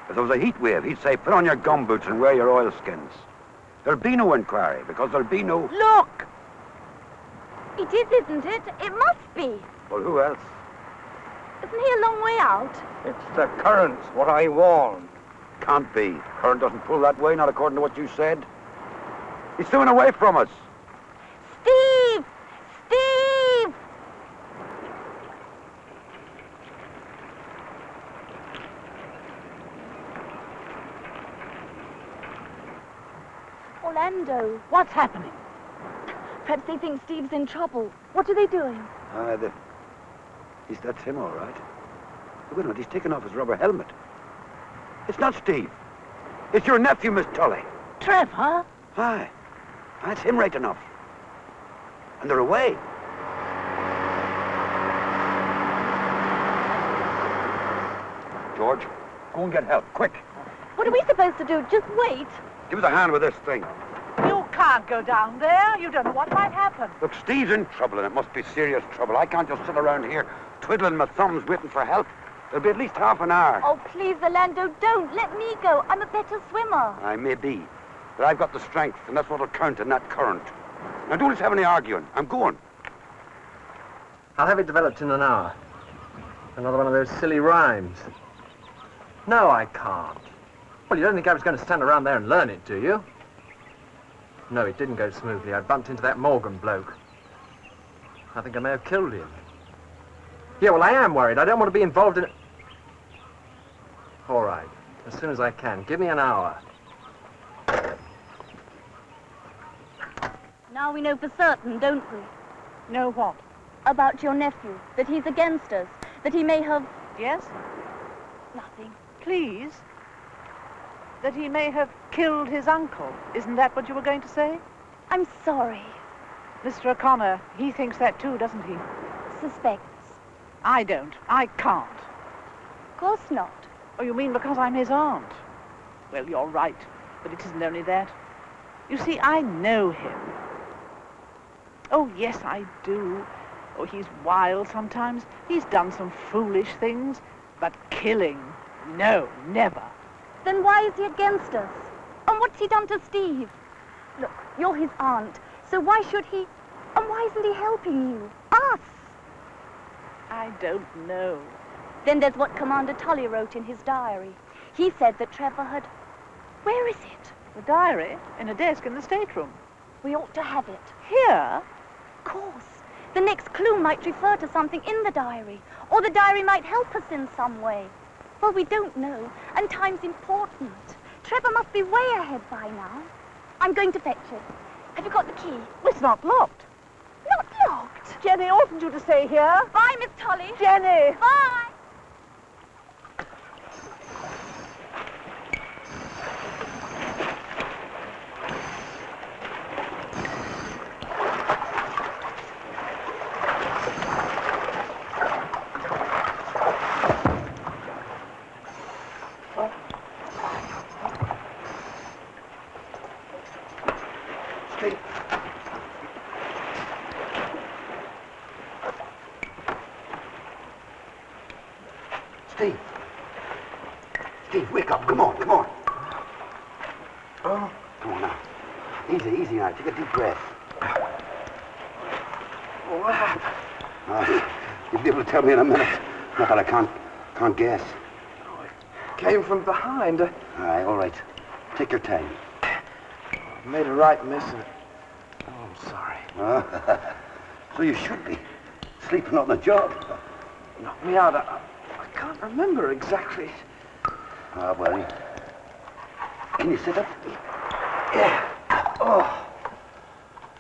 If there was a heat wave, he'd say, put on your gumboots and wear your oilskins. There'll be no inquiry, because there'll be no... Look! It is, isn't it? It must be. Well, who else? Isn't he a long way out? It's the currents, what I warned. Can't be. Current doesn't pull that way, not according to what you said. He's swimming away from us. Steve! Steve! Orlando. What's happening? Perhaps they think Steve's in trouble. What are they doing? That's him, all right. Wait a minute, he's taken off his rubber helmet. It's not Steve. It's your nephew, Miss Tully. Trevor? Aye. That's him right enough. And they're away. George, go and get help, quick. What are we supposed to do? Just wait? Give us a hand with this thing. You can't go down there. You don't know what might happen. Look, Steve's in trouble, and it must be serious trouble. I can't just sit around here twiddling my thumbs waiting for help. There'll be at least half an hour. Oh, please, Orlando, don't. Let me go. I'm a better swimmer. I may be, but I've got the strength, and that's what'll count in that current. Now, don't let's have any arguing. I'm going. I'll have it developed in an hour. Another one of those silly rhymes. No, I can't. Well, you don't think I was going to stand around there and learn it, do you? No, it didn't go smoothly. I bumped into that Morgan bloke. I think I may have killed him. Yeah, well, I am worried. I don't want to be involved in it. All right. As soon as I can. Give me an hour. Now we know for certain, don't we? Know what? About your nephew. That he's against us. That he may have... Yes? Nothing. Please? That he may have killed his uncle. Isn't that what you were going to say? I'm sorry. Mr. O'Connor, he thinks that too, doesn't he? Suspects. I don't. I can't. Of course not. Oh, you mean because I'm his aunt? Well, you're right, but it isn't only that. You see, I know him. Oh, yes, I do. Oh, he's wild sometimes. He's done some foolish things, but killing, no, never. Then why is he against us? And what's he done to Steve? Look, you're his aunt, so why should he... And why isn't he helping you? Us! I don't know. Then there's what Commander Tully wrote in his diary. He said that Trevor had... Where is it? The diary? In a desk in the stateroom. We ought to have it. Here? Of course. The next clue might refer to something in the diary. Or the diary might help us in some way. Well, we don't know, and time's important. Trevor must be way ahead by now. I'm going to fetch it. Have you got the key? It's not locked. Not locked? Jenny, oughtn't you to stay here? Bye, Miss Tully. Jenny! Bye! Steve. Steve, wake up. Come on. Oh. Come on now. Easy now. Take a deep breath. What happened? You'll be able to tell me in a minute. Not that I can't guess. Came from behind. All right. Take your time. I made a right miss. Oh, I'm sorry. So you should be. Sleeping on the job. Knocked me out. I can't remember exactly. Well. Can you sit up? Yeah.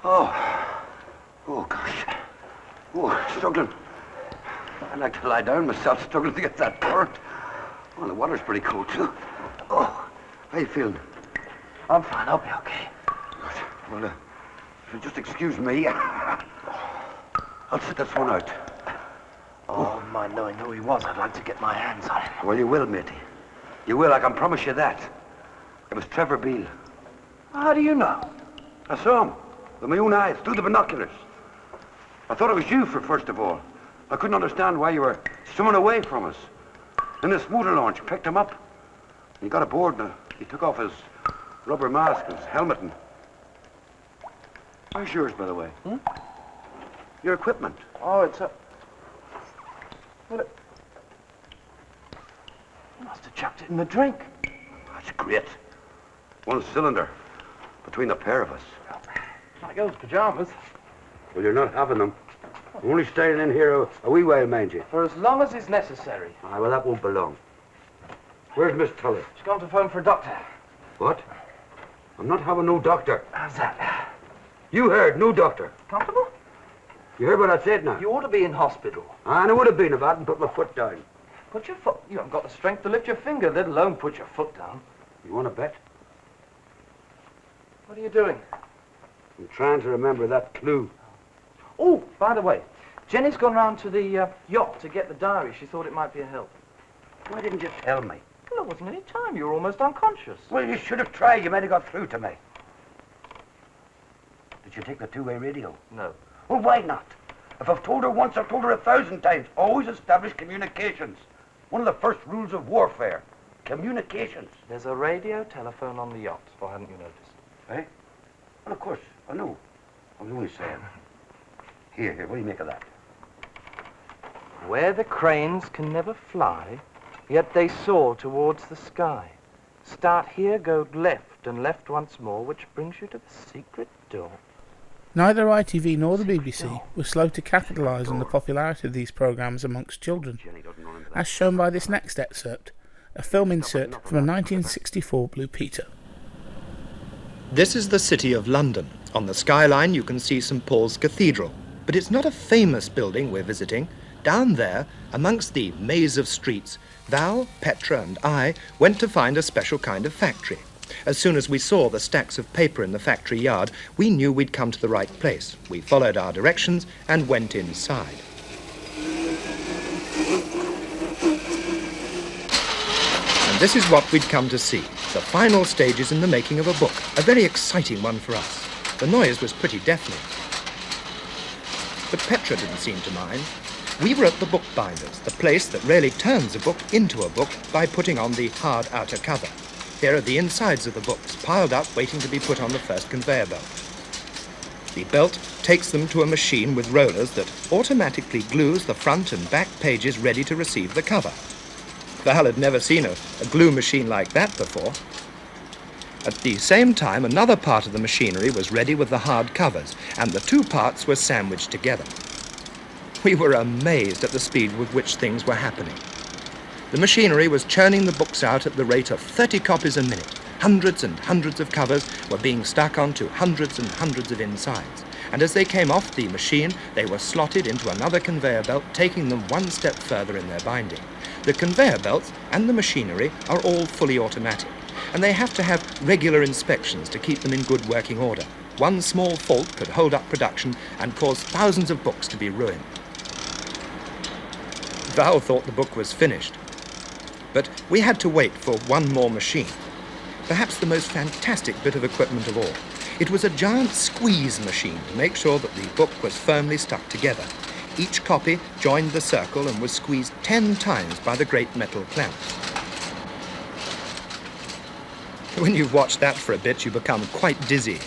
Oh, gosh. Oh, struggling. I'd like to lie down myself, struggling to get that current. Well, the water's pretty cold, too. Oh, how you feeling? I'm fine. I'll be okay. Good. Well, if you'll just excuse me, I'll sit this one out. Oh, mind knowing who he was, I'd like to get my hands on him. Well, you will, matey. You will, I can promise you that. It was Trevor Beale. How do you know? I saw him with my own eyes, through the binoculars. I thought it was you, first of all. I couldn't understand why you were swimming away from us. Then this motor launch picked him up. He got aboard and he took off his rubber mask, his helmet, and... Where's yours, by the way? Your equipment. Oh, it's a... Well, you must have chucked it in the drink. That's great. One cylinder between the pair of us. Like those pajamas. Well, you're not having them. We're only staying in here a wee while, mind you. For as long as is necessary. Well, that won't be long. Where's Miss Tully? She's gone to phone for a doctor. What? I'm not having no doctor. How's that? You heard, no doctor. Comfortable? You heard what I said now? You ought to be in hospital. And I would have been if I hadn't put my foot down. Put your foot... You haven't got the strength to lift your finger, let alone put your foot down. You want to bet? What are you doing? I'm trying to remember that clue. Oh, by the way, Jenny's gone round to the yacht to get the diary. She thought it might be a help. Why didn't you tell me? Well, there wasn't any time. You were almost unconscious. Well, you should have tried. You might have got through to me. Did you take the two-way radio? No. Well, why not? If I've told her once, I've told her 1,000 times. Always establish communications. One of the first rules of warfare. Communications. There's a radio telephone on the yacht, or hadn't you noticed? Eh? Well, of course. I know. I was only saying. Here, what do you make of that? Where the cranes can never fly, yet they soar towards the sky. Start here, go left, and left once more, which brings you to the secret door. Neither ITV nor the BBC were slow to capitalise on the popularity of these programmes amongst children, as shown by this next excerpt, a film insert from a 1964 Blue Peter. This is the city of London. On the skyline you can see St Paul's Cathedral, but it's not a famous building we're visiting. Down there, amongst the maze of streets, Val, Petra and I went to find a special kind of factory. As soon as we saw the stacks of paper in the factory yard, we knew we'd come to the right place. We followed our directions and went inside. And this is what we'd come to see, the final stages in the making of a book, a very exciting one for us. The noise was pretty deafening. But Petra didn't seem to mind. We were at the bookbinder's, the place that really turns a book into a book by putting on the hard outer cover. Here are the insides of the books, piled up, waiting to be put on the first conveyor belt. The belt takes them to a machine with rollers that automatically glues the front and back pages ready to receive the cover. Val had never seen a glue machine like that before. At the same time, another part of the machinery was ready with the hard covers, and the two parts were sandwiched together. We were amazed at the speed with which things were happening. The machinery was churning the books out at the rate of 30 copies a minute. Hundreds and hundreds of covers were being stuck onto hundreds and hundreds of insides. And as they came off the machine, they were slotted into another conveyor belt, taking them one step further in their binding. The conveyor belts and the machinery are all fully automatic, and they have to have regular inspections to keep them in good working order. One small fault could hold up production and cause thousands of books to be ruined. Val thought the book was finished. But we had to wait for one more machine. Perhaps the most fantastic bit of equipment of all. It was a giant squeeze machine to make sure that the book was firmly stuck together. Each copy joined the circle and was squeezed 10 times by the great metal clamps. When you've watched that for a bit, you become quite dizzy.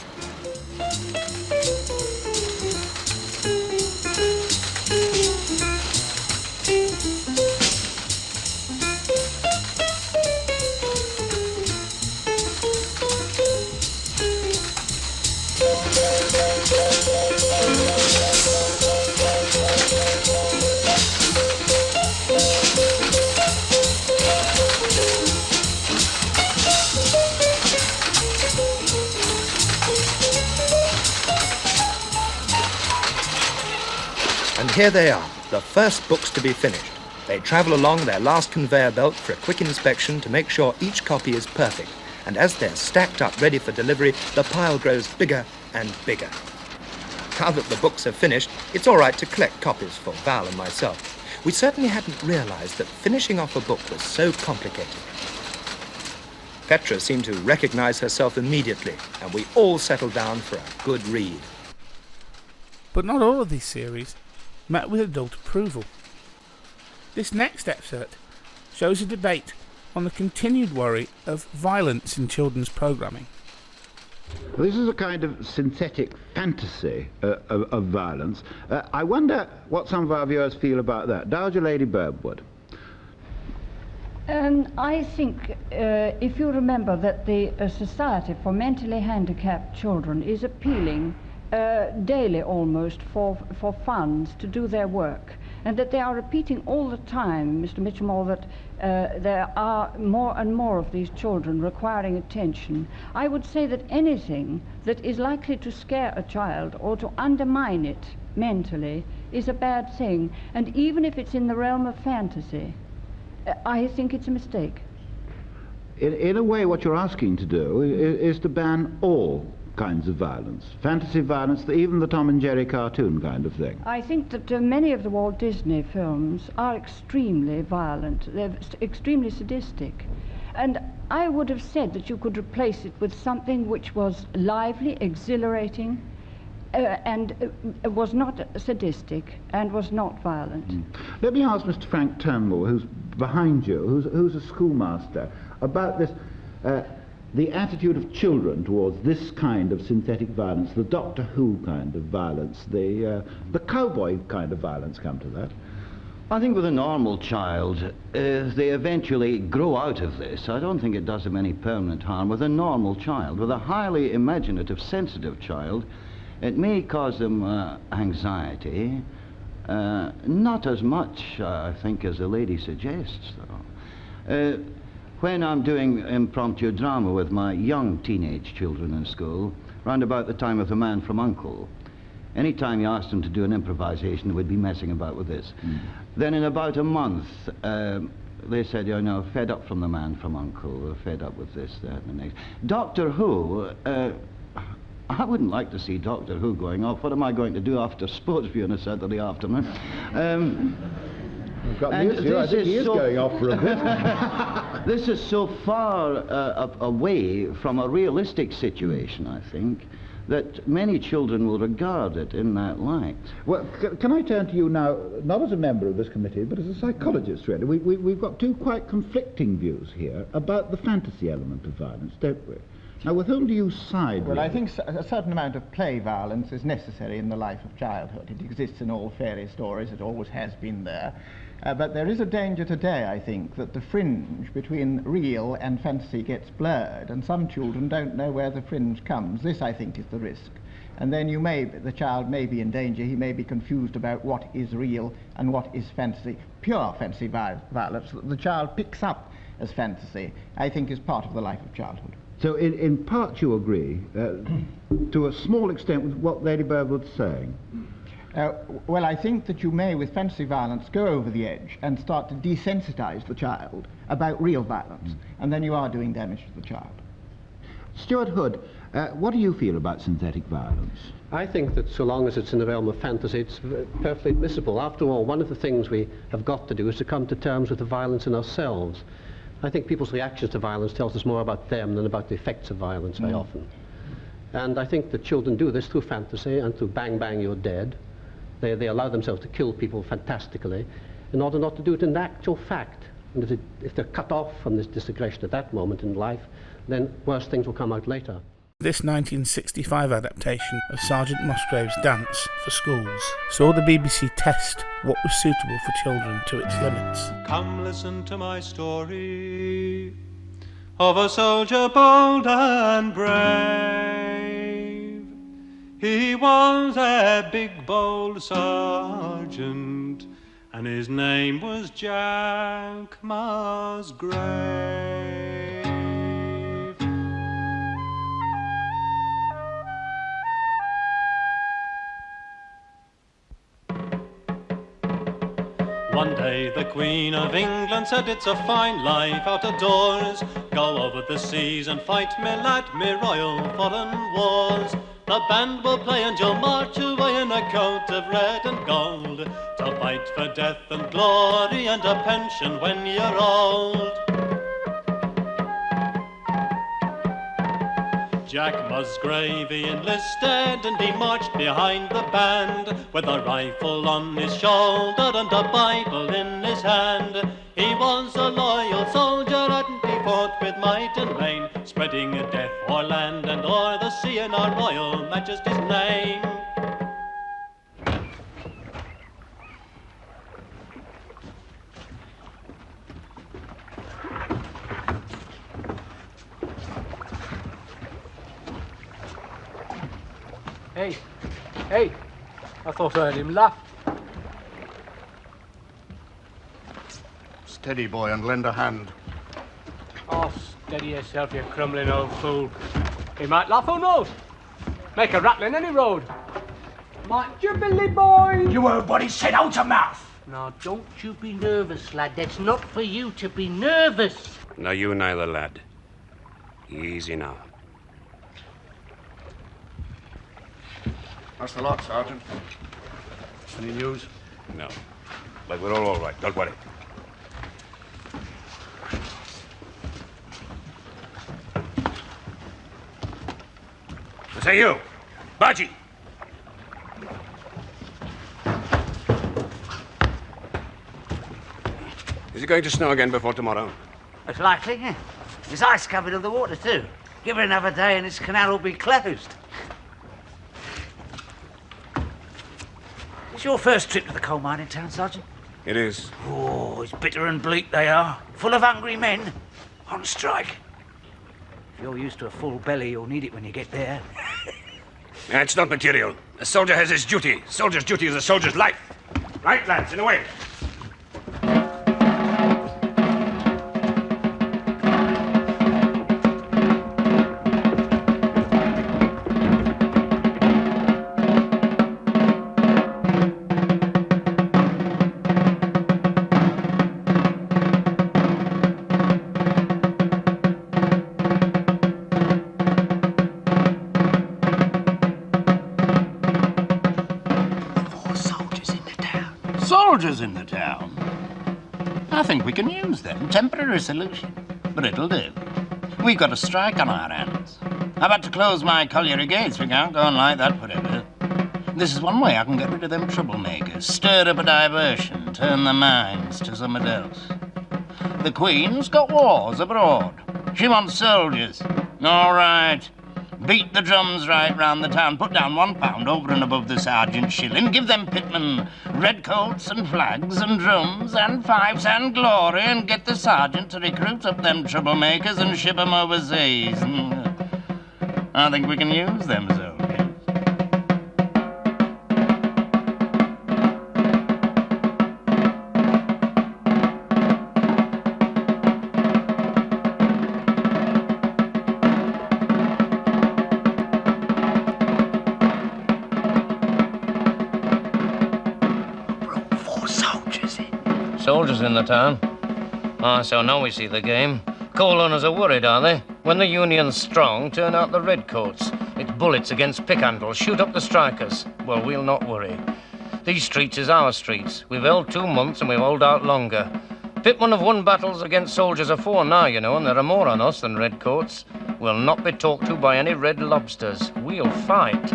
And here they are, the first books to be finished. They travel along their last conveyor belt for a quick inspection to make sure each copy is perfect. And as they're stacked up ready for delivery, the pile grows bigger and bigger. Now that the books are finished, it's all right to collect copies for Val and myself. We certainly hadn't realized that finishing off a book was so complicated. Petra seemed to recognize herself immediately, and we all settled down for a good read. But not all of these series met with adult approval. This next excerpt shows a debate on the continued worry of violence in children's programming. This is a kind of synthetic fantasy of violence. I wonder what some of our viewers feel about that. Dowager Lady Birdwood. I think if you remember that the Society for Mentally Handicapped Children is appealing daily almost for funds to do their work, and that they are repeating all the time, Mr. Mitchell, that there are more and more of these children requiring attention. I would say that anything that is likely to scare a child or to undermine it mentally is a bad thing, and even if it's in the realm of fantasy, I think it's a mistake. In a way, what you're asking to do is to ban all kinds of violence, fantasy violence, even the Tom and Jerry cartoon kind of thing. I think that many of the Walt Disney films are extremely violent. They're extremely sadistic. And I would have said that you could replace it with something which was lively, exhilarating, and was not sadistic and was not violent. Let me ask Mr. Frank Turnbull, who's behind you, who's a schoolmaster, about this, the attitude of children towards this kind of synthetic violence, the Doctor Who kind of violence, the cowboy kind of violence, come to that. I think with a normal child, they eventually grow out of this. I don't think it does them any permanent harm. With a normal child, with a highly imaginative, sensitive child, it may cause them anxiety, not as much, I think, as the lady suggests, though. When I'm doing impromptu drama with my young teenage children in school, round about the time of The Man from U.N.C.L.E., any time you asked them to do an improvisation, they would be messing about with this. Then in about a month, they said, you know, fed up from The Man from U.N.C.L.E., we're fed up with this, that, and the next. Doctor Who, I wouldn't like to see Doctor Who going off. What am I going to do after sports view on a Saturday afternoon? I've got news for you. I think he is going off for a bit. This is so far away from a realistic situation, I think, that many children will regard it in that light. Well, can I turn to you now, not as a member of this committee, but as a psychologist, really? We've got two quite conflicting views here about the fantasy element of violence, don't we? Now, with whom do you side? Well, really? I think a certain amount of play violence is necessary in the life of childhood. It exists in all fairy stories. It always has been there. But there is a danger today, I think, that the fringe between real and fantasy gets blurred, and some children don't know where the fringe comes. This, I think, is the risk. And then the child may be in danger. He may be confused about what is real and what is fantasy. Pure fantasy violence that the child picks up as fantasy, I think, is part of the life of childhood. So in part you agree, to a small extent, with what Lady Birdwood's saying? Well, I think that you may, with fantasy violence, go over the edge and start to desensitize the child about real violence, and then you are doing damage to the child. Stuart Hood, what do you feel about synthetic violence? I think that so long as it's in the realm of fantasy, it's perfectly admissible. After all, one of the things we have got to do is to come to terms with the violence in ourselves. I think people's reactions to violence tells us more about them than about the effects of violence very often. And I think that children do this through fantasy and through bang, bang, you're dead. They allow themselves to kill people fantastically in order not to do it in actual fact. And if they're cut off from this disaggression at that moment in life, then worse things will come out later. This 1965 adaptation of Sergeant Musgrave's Dance for Schools saw the BBC test what was suitable for children to its limits. Come listen to my story of a soldier bold and brave. He was a big bold sergeant, and his name was Jack Musgrave. One day the Queen of England said it's a fine life out of doors. Go over the seas and fight, me lad, me royal foreign wars. The band will play and you'll march away in a coat of red and gold, to fight for death and glory and a pension when you're old. Jack Musgrave he enlisted and he marched behind the band, with a rifle on his shoulder and a Bible in his hand. He was a loyal soldier and he fought with might and main, spreading death o'er land and o'er the sea in our Royal Majesty's name. Hey, I thought I heard him laugh. Steady, boy, and lend a hand. Oh, steady yourself, you crumbling old fool. He might laugh, who knows? Make a rattle in any road. Might you, Billy boy? You heard what he said out your mouth. Now, don't you be nervous, lad. That's not for you to be nervous. No, you neither, lad. Easy now. That's the lot, Sergeant. Any news? No. But we're all right. Don't worry. I say you, Baji. Is it going to snow again before tomorrow? It's likely, yeah. There's ice covered in the water, too. Give it another day and this canal will be closed. It's your first trip to the coal mining town, Sergeant? It is. Oh, it's bitter and bleak they are. Full of hungry men. On strike. If you're used to a full belly, you'll need it when you get there. It's not material. A soldier has his duty. A soldier's duty is a soldier's life. Right, lads, in a way. Soldiers in the town. I think we can use them. Temporary solution. But it'll do. We've got a strike on our hands. I've had to close my colliery gates. We can't go on like that forever. This is one way I can get rid of them troublemakers. Stir up a diversion. Turn their minds to something else. The Queen's got wars abroad. She wants soldiers. All right. Beat the drums right round the town. Put down £1 over and above the sergeant's shilling. Give them pitmen redcoats and flags and drums and fifes and glory, and get the sergeant to recruit up them troublemakers and ship them overseas. I think we can use them soldiers. Soldiers in the town. So now we see the game. Coal owners are worried, are they? When the union's strong, turn out the redcoats. It's bullets against pickhandles. Shoot up the strikers. Well, we'll not worry. These streets is our streets. We've held 2 months and we'll hold out longer. Pitmen have won battles against soldiers of 4 now, you know, and there are more on us than redcoats. We'll not be talked to by any red lobsters. We'll fight.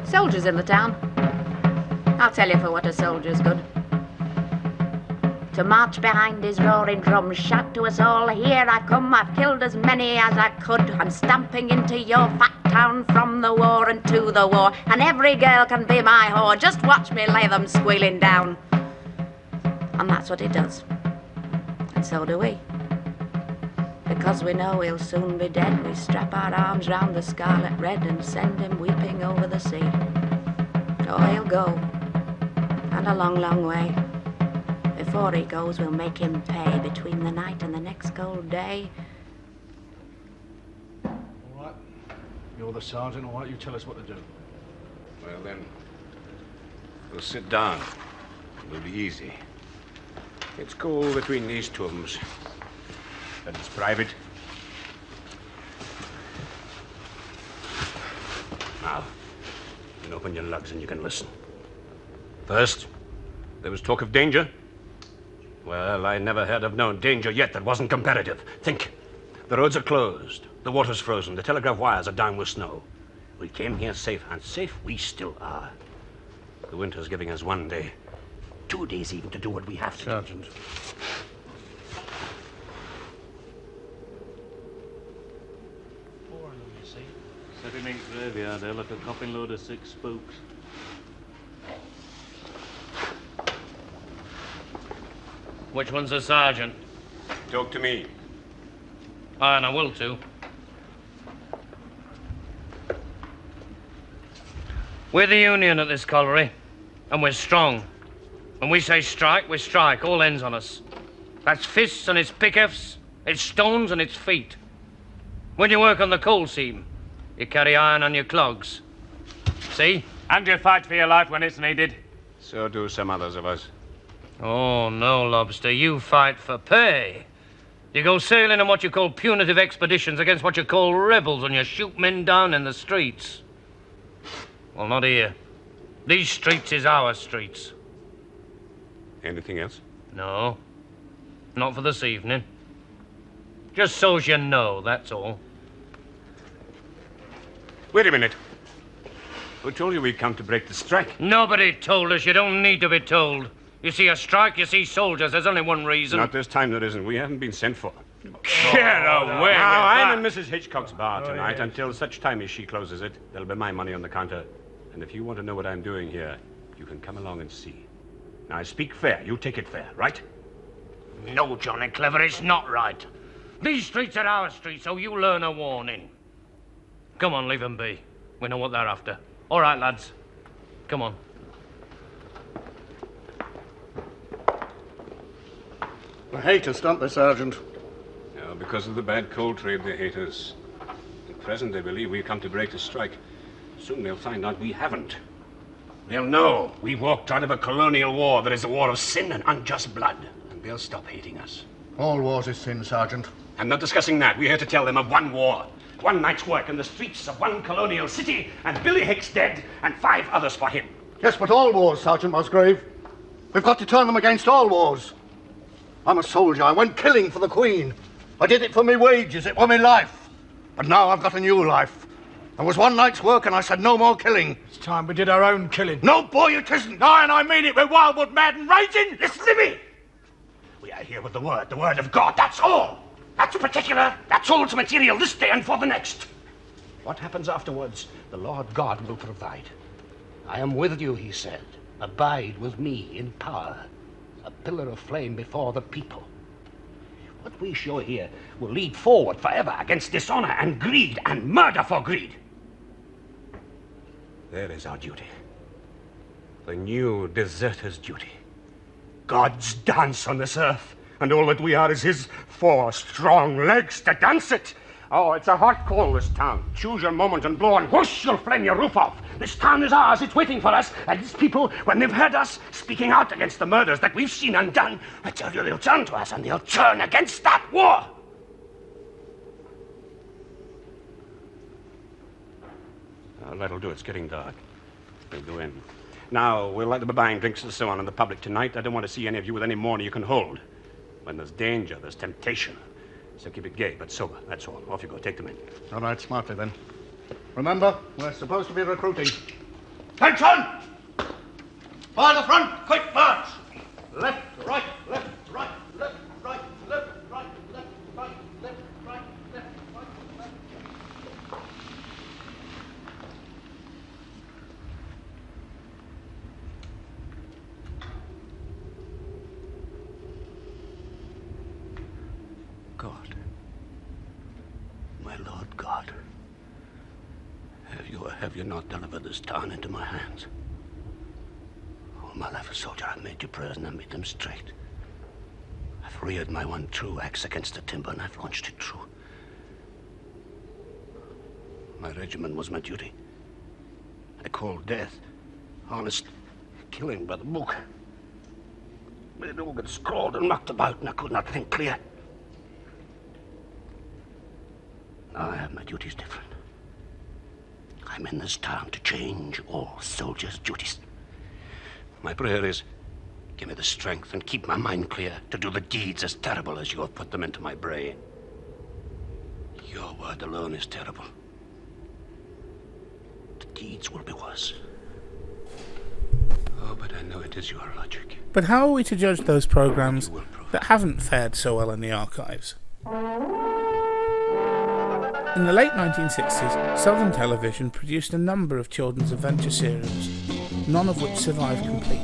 Soldiers in the town. I'll tell you for what a soldier's good. To march behind his roaring drums, shout to us all, here I come, I've killed as many as I could. I'm stamping into your fat town from the war and to the war, and every girl can be my whore. Just watch me lay them squealing down. And that's what he does. And so do we. Because we know he'll soon be dead, we strap our arms round the scarlet red and send him weeping over the sea. Oh, he'll go. And a long, long way. Before he goes, we'll make him pay between the night and the next cold day. All right. You're the sergeant. All right, you tell us what to do. Well, then, we'll sit down. It'll be easy. It's cool between these two of them. But it's private. Now, you can open your lugs and you can listen. First, there was talk of danger. Well, I never heard of no danger yet that wasn't comparative. Think. The roads are closed. The water's frozen. The telegraph wires are down with snow. We came here safe, and safe we still are. The winter's giving us 1 day, 2 days even, to do what we have to. Sergeant. Sitting in graveyard there like a copping load of sick spooks. Which one's the sergeant? Talk to me. Aye, and I will too. We're the Union at this colliery, and we're strong. When we say strike, we strike. All ends on us. That's fists and it's pickeffs, it's stones and it's feet. When you work on the coal seam, you carry iron on your clogs. See? And you fight for your life when it's needed. So do some others of us. Oh, no, Lobster. You fight for pay. You go sailing on what you call punitive expeditions against what you call rebels, and you shoot men down in the streets. Well, not here. These streets is our streets. Anything else? No. Not for this evening. Just so's you know, that's all. Wait a minute. Who told you we'd come to break the strike? Nobody told us. You don't need to be told. You see a strike, you see soldiers. There's only one reason. Not this time there isn't. We haven't been sent for. Get away Now, with I'm in Mrs. Hitchcock's bar tonight. Until such time as she closes it, there'll be my money on the counter. And if you want to know what I'm doing here, you can come along and see. Now, I speak fair. You take it fair, right? No, Johnny Clever, it's not right. These streets are our streets, so you learn a warning. Come on, leave them be. We know what they're after. All right, lads. Come on. They hate us, don't they, Sergeant? No, because of the bad coal trade, they hate us. At present, they believe we've come to break the strike. Soon they'll find out we haven't. They'll know we walked out of a colonial war that is a war of sin and unjust blood. And they'll stop hating us. All wars is sin, Sergeant. I'm not discussing that. We're here to tell them of one war. 1 night's work in the streets of one colonial city, and Billy Hicks dead, and 5 others for him. Yes, but all wars, Sergeant Musgrave. We've got to turn them against all wars. I'm a soldier. I went killing for the Queen. I did it for me wages. It was me life. But now I've got a new life. There was 1 night's work, and I said no more killing. It's time we did our own killing. No, boy, it isn't. Aye, and I mean it. We're wildwood mad and raging. Listen to me. We are here with the word of God. That's all. That's particular. That's all to material this day and for the next. What happens afterwards, the Lord God will provide. I am with you, he said. Abide with me in power. A pillar of flame before the people. What we show here will lead forward forever against dishonor and greed and murder for greed. There is our duty. The new deserter's duty. God's dance on this earth, and all that we are is his 4 strong legs to dance it. Oh, it's a hot call, this town. Choose your moment and blow, and whoosh, you'll flame your roof off. This town is ours, it's waiting for us, and these people, when they've heard us speaking out against the murders that we've seen undone, I tell you, they'll turn to us, and they'll turn against that war. That'll do. It's getting dark. We'll go in. Now, we'll let them be buying drinks and so on in the public tonight. I don't want to see any of you with any more than you can hold. When there's danger, there's temptation. So keep it gay, but sober. That's all. Off you go. Take them in. All right, smartly then. Remember, we're supposed to be recruiting. Attention! By the front, quick march! Left, right, left, right, left, right, left, right, left, right, left, right, left, right, left. God, my Lord God, have you not delivered this town into my hands? All my life a soldier, I've made you prayers and I made them straight. I've reared my one true axe against the timber and I've launched it true. My regiment was my duty. I called death honest killing by the book. But it all got scrawled and knocked about and I could not think clear. Now I have my duties different. I'm in this town to change all soldiers' duties. My prayer is, give me the strength and keep my mind clear to do the deeds as terrible as you have put them into my brain. Your word alone is terrible. The deeds will be worse. Oh, but I know it is your logic. But how are we to judge those programmes that haven't fared so well in the archives? In the late 1960s, Southern Television produced a number of children's adventure serials, none of which survived complete.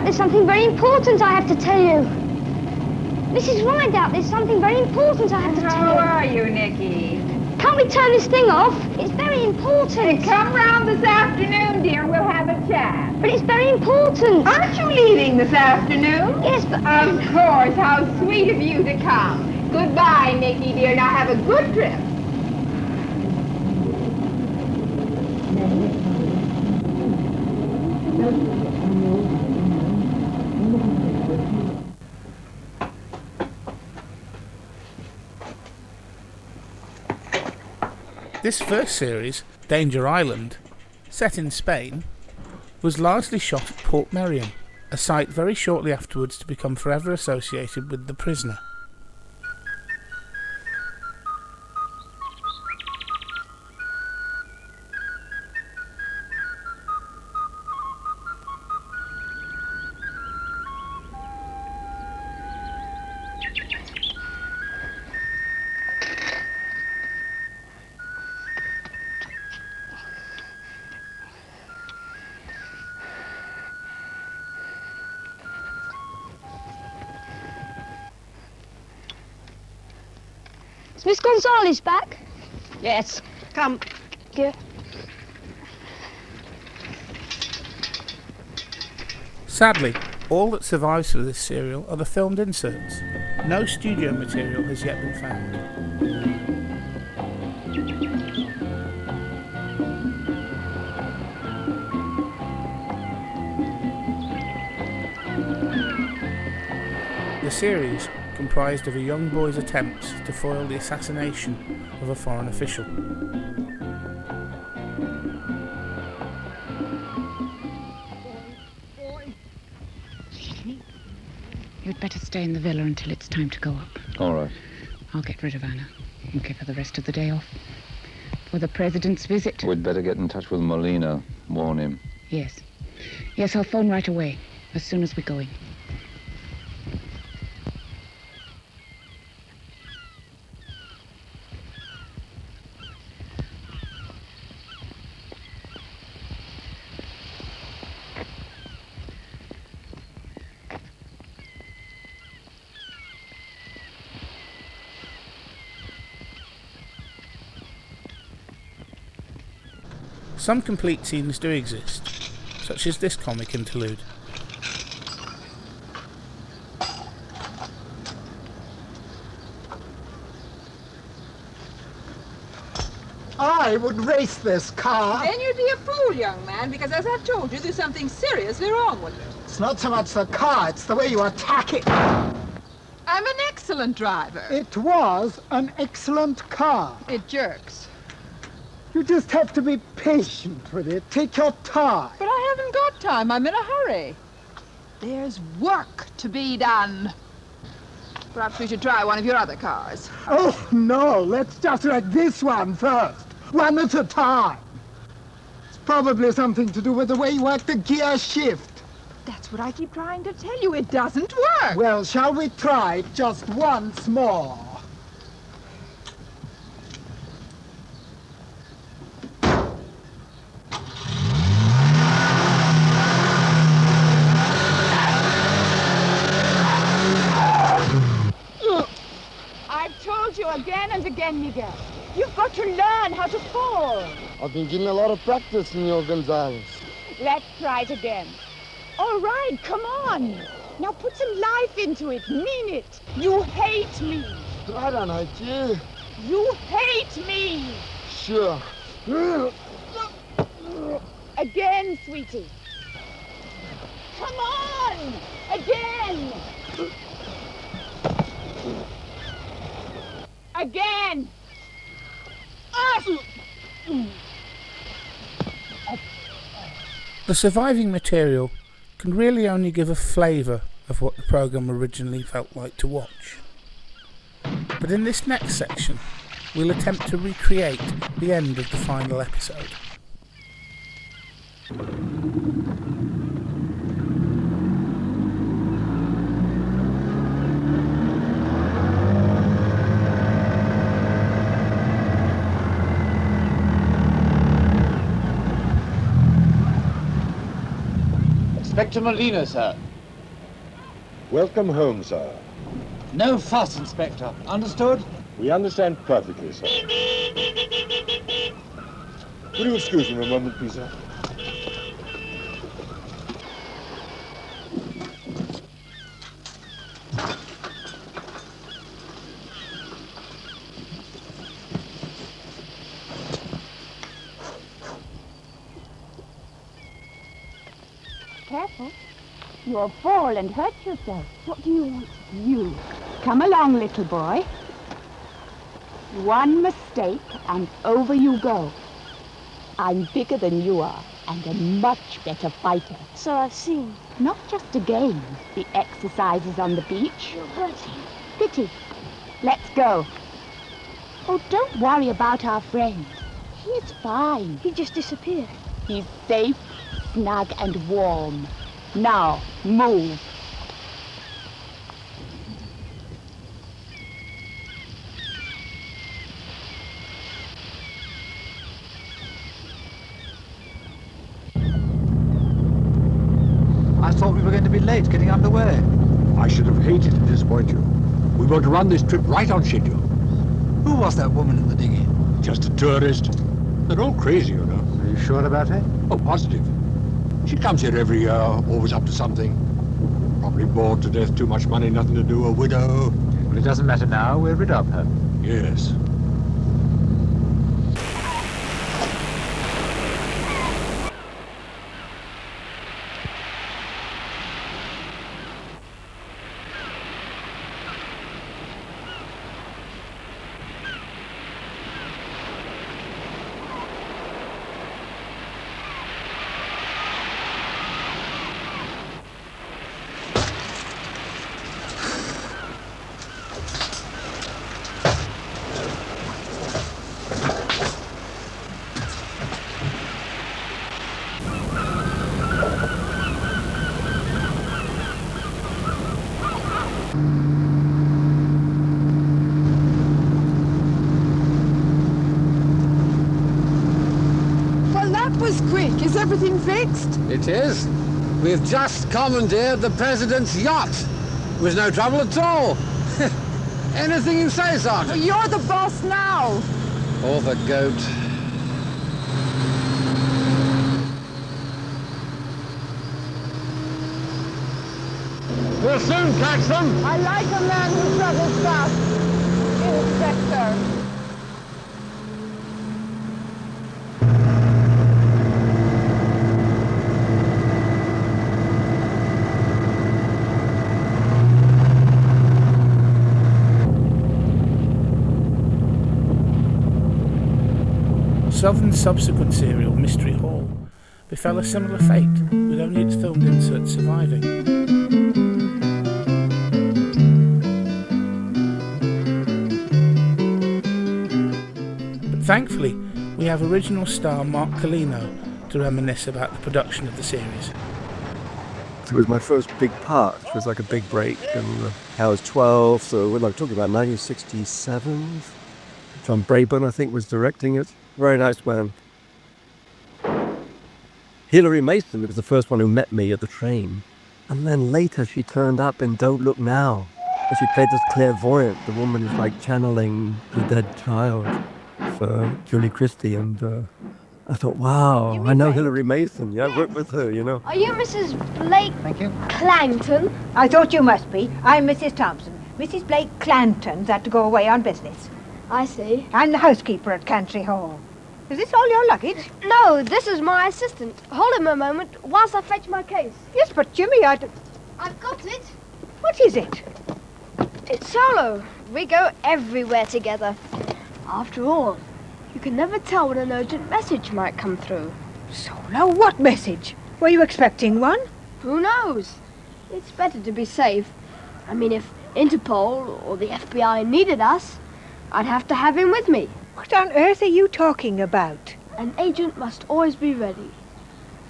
There's something very important I have to tell you. Mrs. Rideout, there's something very important I have to tell you. How are you, Nicky? Can't we turn this thing off? It's very important. Hey, come round this afternoon, dear. We'll have a chat. But it's very important. Aren't you leaving this afternoon? Yes, but... Of course. How sweet of you to come. Goodbye, Nicky, dear. Now have a good trip. This first series, Danger Island, set in Spain, was largely shot at Port Merion, a site very shortly afterwards to become forever associated with The Prisoner. Is Miss Gonzalez back? Yes. Come. Thank you. Sadly, all that survives for this serial are the filmed inserts. No studio material has yet been found. The series comprised of a young boy's attempts to foil the assassination of a foreign official. You'd better stay in the villa until it's time to go up. All right. I'll get rid of Anna and give her the rest of the day off. For the President's visit. We'd better get in touch with Molina. Warn him. Yes. Yes, I'll phone right away, as soon as we go in. Some complete scenes do exist, such as this comic interlude. I would race this car. Then you'd be a fool, young man, because as I've told you, there's something seriously wrong with it. It's not so much the car, it's the way you attack it. I'm an excellent driver. It was an excellent car. It jerks. You just have to be patient with it. Take your time. But I haven't got time. I'm in a hurry. There's work to be done. Perhaps we should try one of your other cars. Oh, no. Let's just wreck this one first. One at a time. It's probably something to do with the way you work the gear shift. That's what I keep trying to tell you. It doesn't work. Well, shall we try it just once more? I've told you again and again, Miguel. You've got to learn how to fall. I've been getting a lot of practice, Senor Gonzalez. Let's try it again. All right, come on. Now put some life into it. Mean it. You hate me. I don't hate you. You hate me. Sure. Again, sweetie. Come on. Again. Again. The surviving material can really only give a flavour of what the programme originally felt like to watch. But in this next section, we'll attempt to recreate the end of the final episode. Inspector Molina, sir. Welcome home, sir. No fuss, Inspector. Understood? We understand perfectly, sir. Will you excuse me a moment, please, sir? Careful. You'll fall and hurt yourself. What do you want? You. Come along, little boy. One mistake and over you go. I'm bigger than you are and a much better fighter. So I've seen. Not just a game, the exercises on the beach. You're hurting. Pity. Let's go. Oh, don't worry about our friend. He's fine. He just disappeared. He's safe, snug and warm. Now, move. I thought we were going to be late getting underway. I should have hated to disappoint you. We were to run this trip right on schedule. Who was that woman in the dinghy? Just a tourist. They're all crazy, you know. Are you sure about her? Oh, positive. She comes here every year, always up to something. Probably bored to death, too much money, nothing to do, a widow. Well, it doesn't matter now. We're rid of her. Yes. Is everything fixed? It is. We've just commandeered the President's yacht. It was no trouble at all. Anything you say, Sergeant. You're the boss now. Or the goat. We'll soon catch them. I like a man who travels fast, Inspector. Southern's subsequent serial, Mystery Hall, befell a similar fate, with only its filmed inserts surviving. But thankfully, we have original star Mark Kaleino to reminisce about the production of the series. It was my first big part. It was like a big break, and I was 12, so we're talking about 1967. John Braben, I think, was directing it. Very nice man. Hilary Mason was the first one who met me at the train. And then later she turned up in Don't Look Now. And she played this clairvoyant, the woman who's like channeling the dead child for Julie Christie. And I thought, wow, I know Hilary Mason. Yeah, I worked with her, you know. Are you Mrs. Blake Clangton? I thought you must be. I'm Mrs. Thompson. Mrs. Blake Clanton's had to go away on business. I see. I'm the housekeeper at Cantry Hall. Is this all your luggage? No, this is my assistant. Hold him a moment whilst I fetch my case. Yes, but Jimmy, I've got it. What is it? It's Solo. We go everywhere together. After all, you can never tell when an urgent message might come through. Solo? What message? Were you expecting one? Who knows? It's better to be safe. I mean, if Interpol or the FBI needed us, I'd have to have him with me. What on earth are you talking about? An agent must always be ready.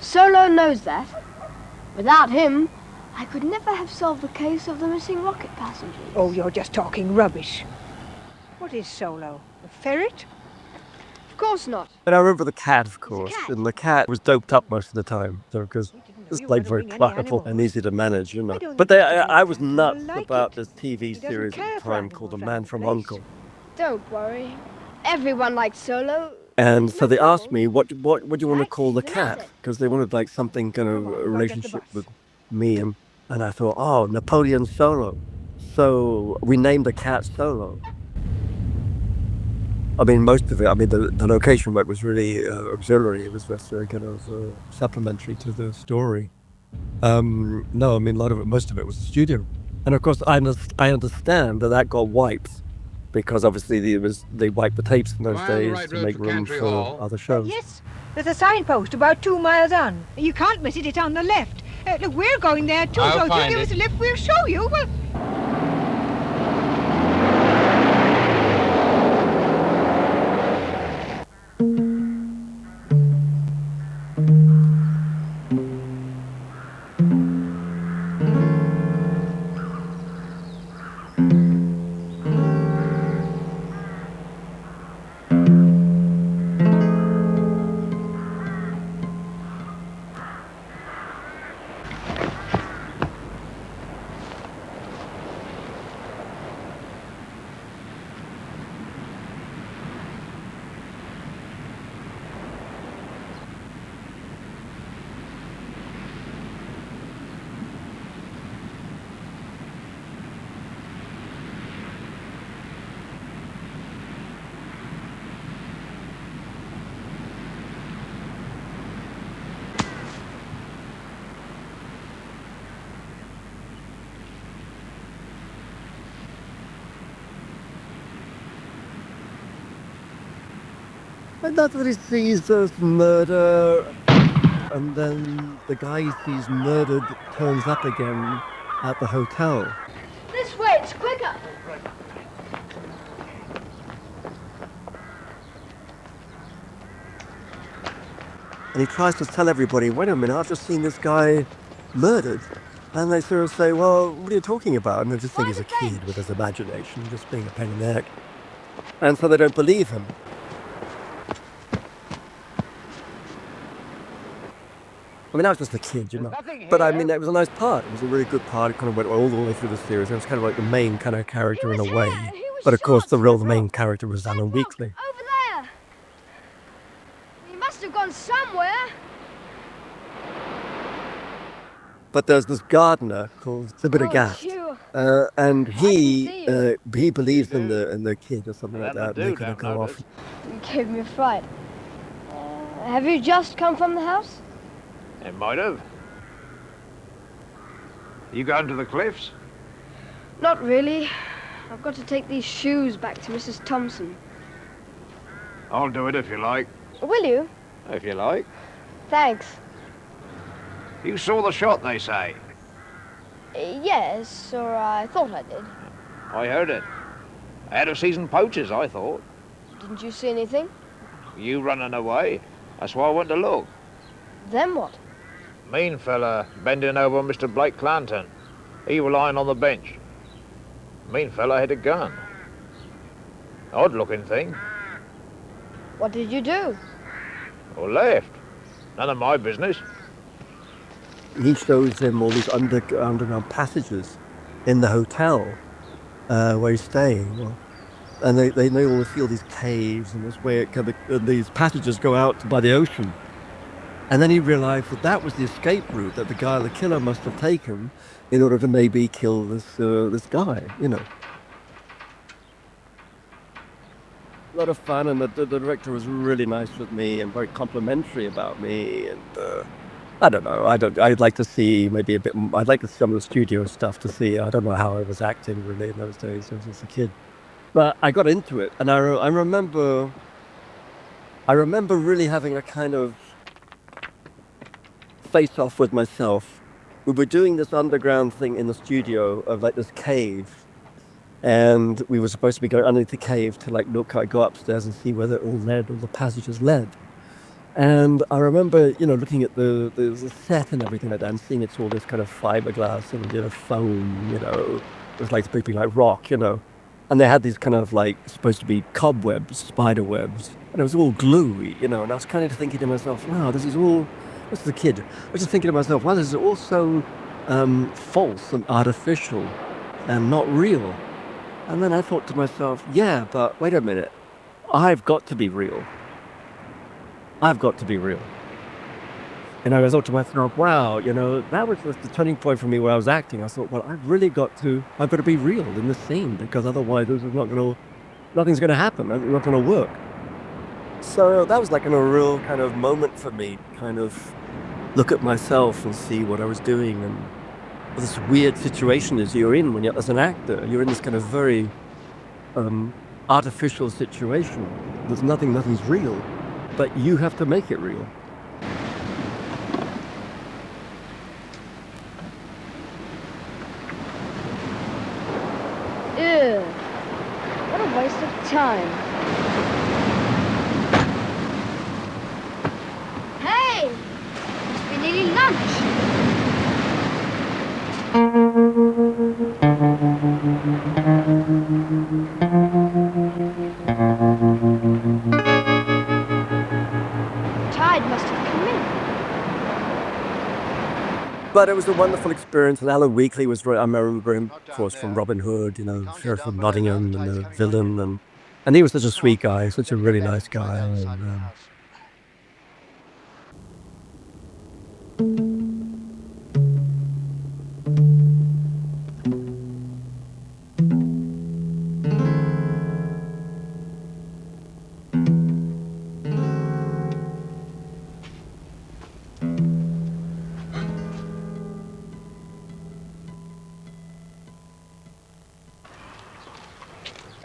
Solo knows that. Without him, I could never have solved the case of the missing rocket passengers. Oh, you're just talking rubbish. What is Solo? A ferret? Of course not. And I remember the cat, of course. And the cat was doped up most of the time. So, because it's like very pliable and easy to manage, you know. But I was nuts about this TV series at the time called The Man from U.N.C.L.E. Don't worry. Everyone likes Solo. And so they asked me, what do you want to call the cat? Because they wanted like something kind of a relationship with me. And I thought, oh, Napoleon Solo. So we named the cat Solo. I mean, most of it, the location work was really auxiliary. It was just kind of supplementary to the story. No, a lot of it, most of it was the studio. And of course, I understand that got wiped. Because obviously they wiped the tapes in those days to make room for other shows. Yes, there's a signpost about 2 miles on. You can't miss it, it's on the left. Look, we're going there too, so if you give us a lift, we'll show you. And that's what he sees this murder, and then the guy he sees murdered turns up again at the hotel. This way, it's quicker. And he tries to tell everybody, wait a minute, I've just seen this guy murdered. And they sort of say, well, what are you talking about? And they just think he's a kid with his imagination, just being a pain in the neck. And so they don't believe him. mean, I was just a kid, you know. But I mean, it was a nice part. It was a really good part. It kind of went all the way through the series. It was kind of like the main kind of character in a way. But of course, the main character was Alan Weekly. Over there. He must have gone somewhere. But there's this gardener called Sibbergast, and he believes in the kid or something like that. They're going to go off. You gave me a fright. Have you just come from the house? It might have. You going to the cliffs? Not really. I've got to take these shoes back to Mrs. Thompson. I'll do it if you like. Will you? If you like. Thanks. You saw the shot, they say. Yes, or I thought I did. I heard it. Out of season poachers, I thought. Didn't you see anything? You running away. That's why I went to look. Then what? Mean fella bending over Mr. Blake Clanton. He was lying on the bench. Mean fella had a gun. Odd looking thing. What did you do? Or left. None of my business. He shows him all these underground passages in the hotel where he's staying. And they all feel these caves and this way these passages go out by the ocean. And then he realized that was the escape route that the killer must have taken in order to maybe kill this guy, you know. A lot of fun, and the director was really nice with me and very complimentary about me, and I don't know. I'd like to see maybe a bit. I'd like to see some of the studio stuff to see. I don't know how I was acting really in those days. I was just a kid, but I got into it, and I remember really having a kind of face-off with myself. We were doing this underground thing in the studio of like this cave, and we were supposed to be going underneath the cave to like go upstairs and see whether all the passages led. And I remember, looking at the set and everything like that, and seeing it's all this kind of fiberglass and foam, it was like speaking like rock, and they had these kind of like supposed to be cobwebs, spider webs, and it was all gluey, and I was kind of thinking to myself, wow, this is a kid. I was just thinking to myself, wow, this is all so false and artificial and not real. And then I thought to myself, yeah, but wait a minute, I've got to be real. I've got to be real. And I thought to myself, wow, that was just the turning point for me where I was acting. I thought, well, I've got to be real in this scene, because otherwise nothing's going to happen. It's not going to work. So that was like a real kind of moment for me, kind of look at myself and see what I was doing, and this weird situation is you're in when you're as an actor. You're in this kind of very artificial situation. There's nothing's real, but you have to make it real. Ew, what a waste of time. Hey, must be nearly lunch. Tide must have come in. But it was a wonderful experience, and Alan Weekly was I remember him, of course, from Robin Hood, Sheriff of Nottingham, and the villain, and he was such a sweet guy, such a really nice guy.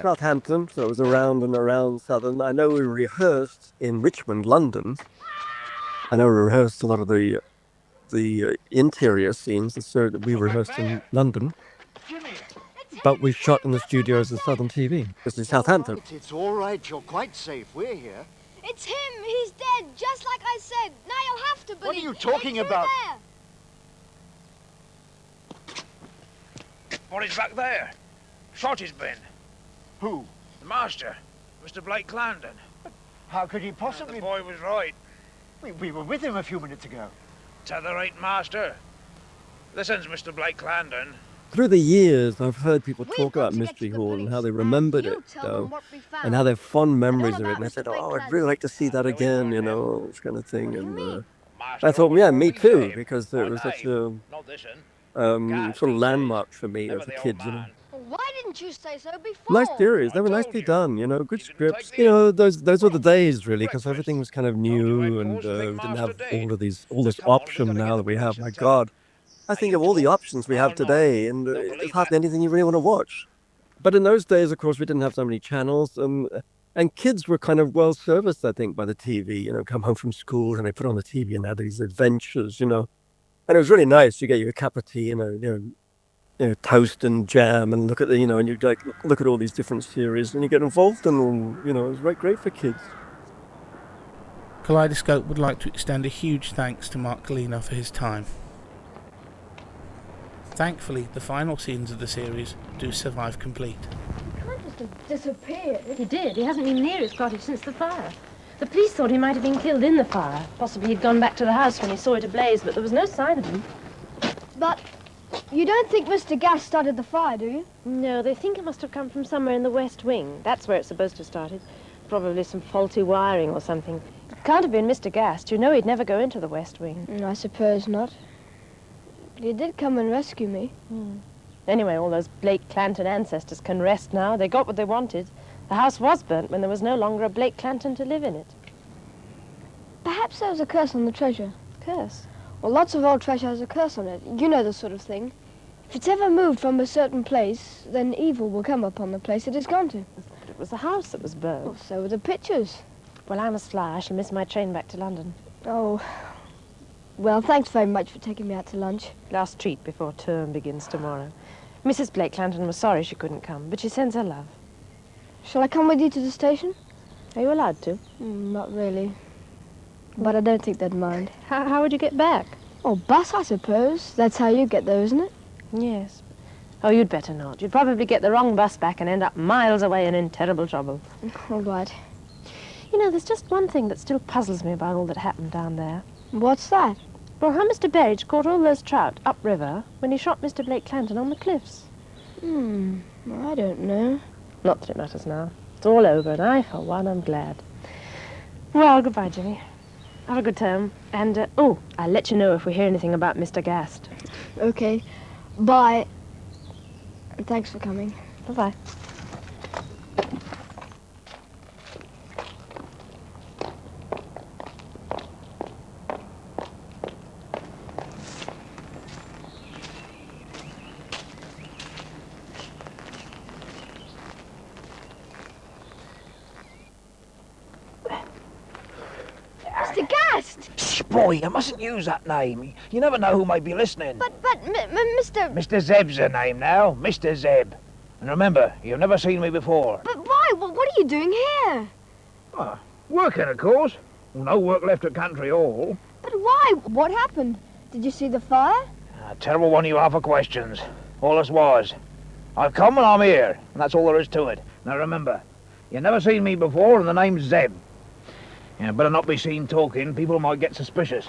Southampton, so it was around Southern. I know we rehearsed in Richmond, London. I know we rehearsed a lot of the interior scenes, so we rehearsed in London. But we shot in the studios of Southern TV. This is Southampton. It's all right, you're quite safe. We're here. It's him. He's dead, just like I said. Now you'll have to believe. What are you talking about? What is back there? Shot has been. Who? The master, Mr. Blake Clandon. How could he possibly... The boy was right. We were with him a few minutes ago. T'other ain't master. Listens, Mr. Blake Landon. Through the years, I've heard people talk about Mystery Hall and how they remembered it, though, and how they have fond memories of it. And I said, oh, I'd really like to see that again, you know, this kind of thing. And I thought, yeah, me too, because it was such a sort of landmark for me as a kid, you know. Why didn't you say so before? Nice series. They were nicely done, you know, good scripts. You know, those were the days, really, because everything was kind of new and we didn't have all this option now that we have. My God. I think of all the options we have today, and there's hardly anything you really want to watch. But in those days, of course, we didn't have so many channels, and kids were kind of well serviced, I think, by the TV. You know, come home from school and they put on the TV and had these adventures, you know. And it was really nice. You get your cup of tea, you know, toast and jam, and look at and you like look at all these different series, and you get involved in them. You know, it was great for kids. Kaleidoscope would like to extend a huge thanks to Mark Kalina for his time. Thankfully, the final scenes of the series do survive complete. He can't just have disappeared. He did. He hasn't been near his cottage since the fire. The police thought he might have been killed in the fire. Possibly he'd gone back to the house when he saw it ablaze, but there was no sign of him. But you don't think Mr. Gas started the fire, do you? No, they think it must have come from somewhere in the West Wing. That's where it's supposed to have started. Probably some faulty wiring or something. It can't have been Mr. Gast. You know he'd never go into the West Wing. I suppose not. But he did come and rescue me. Anyway, all those Blake Clanton ancestors can rest now. They got what they wanted. The house was burnt when there was no longer a Blake Clanton to live in it. Perhaps there was a curse on the treasure. Curse? Well, lots of old treasure has a curse on it. You know the sort of thing. If it's ever moved from a certain place, then evil will come upon the place it has gone to. But it was the house that was burned. Well, so were the pictures. Well, I must fly. I shall miss my train back to London. Oh. Well, thanks very much for taking me out to lunch. Last treat before term begins tomorrow. Mrs. Blake Clanton was sorry she couldn't come, but she sends her love. Shall I come with you to the station? Are you allowed to? Not really. But I don't think they'd mind. How would you get back? Oh, bus, I suppose. That's how you get there, isn't it? Yes. Oh, you'd better not. You'd probably get the wrong bus back and end up miles away and in terrible trouble. All right. You know, there's just one thing that still puzzles me about all that happened down there. What's that? Well, how Mr. Berridge caught all those trout upriver when he shot Mr. Blake Clanton on the cliffs. I don't know. Not that it matters now. It's all over, and I, for one, am glad. Well, goodbye, Jimmy. Have a good term. And, I'll let you know if we hear anything about Mr. Gast. Okay. Bye. And thanks for coming. Bye-bye. Boy, you mustn't use that name. You never know who might be listening. But Mr... Mr. Zeb's the name now. Mr. Zeb. And remember, you've never seen me before. But why? What are you doing here? Working, of course. No work left at Country Hall. But why? What happened? Did you see the fire? A terrible one you are for questions. All this was. I've come and I'm here, and that's all there is to it. Now remember, you've never seen me before, and the name's Zeb. Yeah, better not be seen talking. People might get suspicious.